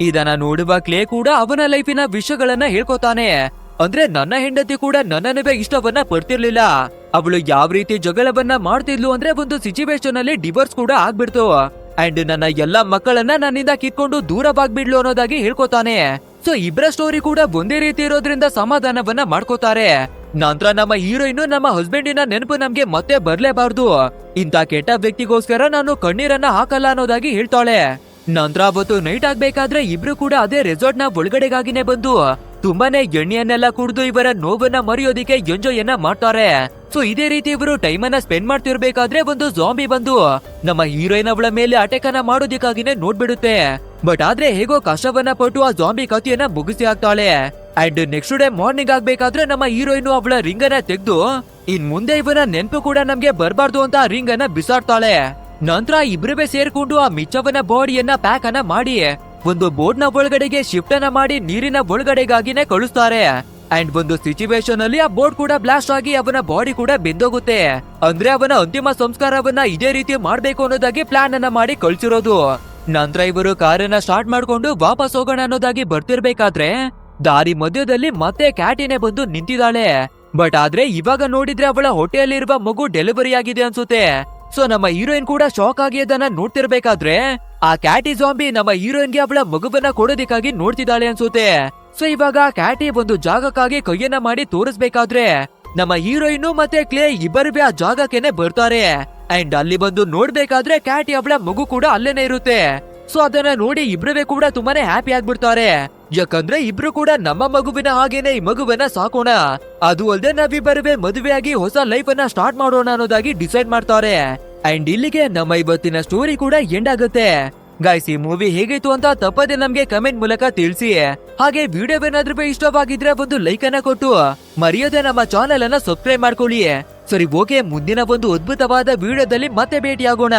ಇದನ್ನ ನೋಡುವ ಕ್ಲೇ ಕೂಡ ಅವನ ಲೈಫಿನ ವಿಷಯಗಳನ್ನ ಹೇಳ್ಕೊತಾನೆ. ಅಂದ್ರೆ ನನ್ನ ಹೆಂಡತಿ ಕೂಡ ನನ್ನನ್ನೇ ಇಷ್ಟವನ್ನ ಪಡ್ತಿರ್ಲಿಲ್ಲ. ಅವಳು ಯಾವ ರೀತಿ ಜಗಳವನ್ನ ಮಾಡ್ತಿದ್ಲು ಅಂದ್ರೆ ಒಂದು ಸಿಚುವೇಶನ್ ಅಲ್ಲಿ ಡಿವೋರ್ಸ್ ಕೂಡ ಆಗ್ಬಿಡ್ತು. ಅಂಡ್ ನನ್ನ ಎಲ್ಲಾ ಮಕ್ಕಳನ್ನ ನನ್ನಿಂದ ಕಿತ್ಕೊಂಡು ದೂರವಾಗ್ಬಿಡ್ಲು ಅನ್ನೋದಾಗಿ ಹೇಳ್ಕೊತಾನೆ. ಸೊ ಇಬ್ಬರ ಸ್ಟೋರಿ ಕೂಡ ಒಂದೇ ರೀತಿ ಇರೋದ್ರಿಂದ ಸಮಾಧಾನವನ್ನ ಮಾಡ್ಕೋತಾರೆ. ನಂತರ ನಮ್ಮ ಹೀರೋಯಿನ್ ನಮ್ಮ ಹಸ್ಬೆಂಡಿನ ನೆನಪು ನಮ್ಗೆ ಮತ್ತೆ ಬರ್ಲೇಬಾರ್ದು, ಇಂಥ ಕೆಟ್ಟ ವ್ಯಕ್ತಿಗೋಸ್ಕರ ನಾನು ಕಣ್ಣೀರನ್ನ ಹಾಕಲ್ಲ ಅನ್ನೋದಾಗಿ ಹೇಳ್ತಾಳೆ. ನಂತರ ಅವತ್ತು ನೈಟ್ ಆಗ್ಬೇಕಾದ್ರೆ ಇಬ್ರು ಕೂಡ ಅದೇ ರೆಸಾರ್ಟ್ ನ ಒಳಗಡೆಗಾಗಿನೇ ಬಂದು ತುಂಬಾನೇ ಎಣ್ಣೆಯನ್ನೆಲ್ಲ ಕುಡಿದು ಇವರ ನೋವನ್ನ ಮರೆಯೋದಿಕ್ಕೆ ಎಂಜಾಯ್ ಮಾಡ್ತಾರೆ. ಸೊ ಇದೇ ರೀತಿ ಇವರು ಟೈಮ್ ಅನ್ನ ಸ್ಪೆಂಡ್ ಮಾಡ್ತಿರ್ಬೇಕಾದ್ರೆ ಒಂದು ಜಾಂಬಿ ಬಂದು ನಮ್ಮ ಹೀರೋಯಿನ್ ಅವಳ ಮೇಲೆ ಅಟ್ಯಾಕ್ ಅನ್ನ ಮಾಡೋದಿಕ್ಕಾಗಿನೇ ನೋಡ್ಬಿಡುತ್ತೆ. ಬಟ್ ಆದ್ರೆ ಹೇಗೋ ಕಷ್ಟವನ್ನ ಪಟ್ಟು ಆ ಜಾಂಬಿ ಕಥೆಯನ್ನ ಮುಗಿಸಿ ಹಾಕ್ತಾಳೆ. ಅಂಡ್ ನೆಕ್ಸ್ಟ್ ಡೇ ಮಾರ್ನಿಂಗ್ ಆಗ್ಬೇಕಾದ್ರೆ ನಮ್ಮ ಹೀರೋಯಿನ್ ಅವಳ ರಿಂಗ್ ಅನ್ನ ತೆಗೆದು ಇನ್ ಮುಂದೆ ಇವನ ನೆನಪು ಕೂಡ ನಮ್ಗೆ ಬರ್ಬಾರ್ದು ಅಂತ ಆ ರಿಂಗ್ ಅನ್ನ ಬಿಸಾಡ್ತಾಳೆ. ನಂತರ ಇಬ್ರುವೇ ಸೇರ್ಕೊಂಡು ಆ ಮಿಚ್ಚವನ ಬಾಡಿಯನ್ನ ಪ್ಯಾಕ್ ಅನ್ನ ಮಾಡಿ ಒಂದು ಬೋಟ್ ನ ಒಳಗಡೆಗೆ ಶಿಫ್ಟ್ ಅನ್ನ ಮಾಡಿ ನೀರಿನ ಒಳಗಡೆಗಾಗಿನೇ ಕಳಿಸ್ತಾರೆ. ಅಂಡ್ ಒಂದು ಸಿಚುವೇಶನ್ ಅಲ್ಲಿ ಆ ಬೋಟ್ ಕೂಡ ಬ್ಲಾಸ್ಟ್ ಆಗಿ ಅವನ ಬಾಡಿ ಕೂಡ ಬೆಂದೋಗುತ್ತೆ. ಅಂದ್ರೆ ಅವನ ಅಂತಿಮ ಸಂಸ್ಕಾರವನ್ನ ಇದೇ ರೀತಿ ಮಾಡ್ಬೇಕು ಅನ್ನೋದಾಗಿ ಪ್ಲಾನ್ ಅನ್ನ ಮಾಡಿ ಕಳ್ಸಿರೋದು. ನಂತರ ಇವರು ಕಾರನ್ನ ಸ್ಟಾರ್ಟ್ ಮಾಡ್ಕೊಂಡು ವಾಪಸ್ ಹೋಗೋಣ ಅನ್ನೋದಾಗಿ ಬರ್ತಿರ್ಬೇಕಾದ್ರೆ ದಾರಿ ಮಧ್ಯದಲ್ಲಿ ಮತ್ತೆ ಕ್ಯಾಟಿನೇ ಬಂದು ನಿಂತಿದ್ದಾಳೆ. ಬಟ್ ಆದ್ರೆ ಇವಾಗ ನೋಡಿದ್ರೆ ಅವಳ ಹೊಟ್ಟೆಯಲ್ಲಿರುವ ಮಗು ಡೆಲಿವರಿ ಆಗಿದೆ ಅನ್ಸುತ್ತೆ. ಸೊ ನಮ್ಮ ಹೀರೋಯಿನ್ ಕೂಡ ಶಾಕ್ ಆಗಿ ಅದನ್ನ ನೋಡ್ತಿರ್ಬೇಕಾದ್ರೆ ಆ ಕ್ಯಾಟಿ ಜಾಂಬಿ ನಮ್ಮ ಹೀರೋಯಿನ್ಗೆ ಅವಳ ಮಗುವನ್ನ ಕೊಡೋದಿಕ್ಕಾಗಿ ನೋಡ್ತಿದ್ದಾಳೆ ಅನ್ಸುತ್ತೆ. ಸೊ ಇವಾಗ ಕ್ಯಾಟಿ ಒಂದು ಜಾಗಕ್ಕಾಗಿ ಕೈಯನ್ನ ಮಾಡಿ ತೋರಿಸ್ಬೇಕಾದ್ರೆ ನಮ್ಮ ಹೀರೋಯಿನ್ ಮತ್ತೆ ಕ್ಲೇ ಇಬ್ಬರುವೇ ಆ ಜಾಗಕ್ಕೇನೆ ಬರ್ತಾರೆ. ಅಂಡ್ ಅಲ್ಲಿ ಬಂದು ನೋಡ್ಬೇಕಾದ್ರೆ ಕ್ಯಾಟಿ ಅವಳ ಮಗು ಕೂಡ ಅಲ್ಲೇನೆ ಇರುತ್ತೆ. ಸೊ ಅದನ್ನ ನೋಡಿ ಇಬ್ರುವೇ ಕೂಡ ತುಂಬಾನೇ ಹ್ಯಾಪಿ ಆಗ್ಬಿಡ್ತಾರೆ. ಯಾಕಂದ್ರೆ ಇಬ್ರು ಕೂಡ ನಮ್ಮ ಮಗುವಿನ ಹಾಗೇನೆ ಈ ಮಗುವನ್ನ ಸಾಕೋಣ, ಅದು ಅಲ್ಲದೆ ನಾವಿಬ್ಬರುವೇ ಮದುವೆಯಾಗಿ ಹೊಸ ಲೈಫ್ ಅನ್ನ ಸ್ಟಾರ್ಟ್ ಮಾಡೋಣ ಅನ್ನೋದಾಗಿ ಡಿಸೈಡ್ ಮಾಡ್ತಾರೆ. ಅಂಡ್ ಇಲ್ಲಿಗೆ ನಮ್ಮ ಇವತ್ತಿನ ಸ್ಟೋರಿ ಕೂಡ ಎಂಡ್ ಆಗುತ್ತೆ. ಗೈಸ್ ಈ ಮೂವಿ ಹೇಗಿತ್ತು ಅಂತ ತಪ್ಪದೆ ನಮ್ಗೆ ಕಮೆಂಟ್ ಮೂಲಕ ತಿಳಿಸಿ. ಹಾಗೆ ವಿಡಿಯೋವೇನಾದ್ರೂ ಇಷ್ಟವಾಗಿದ್ರೆ ಒಂದು ಲೈಕ್ ಅನ್ನ ಕೊಟ್ಟು ಮರೆಯದೆ ನಮ್ಮ ಚಾನೆಲ್ ಅನ್ನ ಸಬ್ಸ್ಕ್ರೈಬ್ ಮಾಡ್ಕೊಳ್ಳಿ. ಸರಿ ಓಕೆ, ಮುಂದಿನ ಒಂದು ಅದ್ಭುತವಾದ ವಿಡಿಯೋದಲ್ಲಿ ಮತ್ತೆ ಭೇಟಿಯಾಗೋಣ.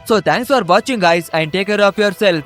So thanks for watching guys and take care of your self.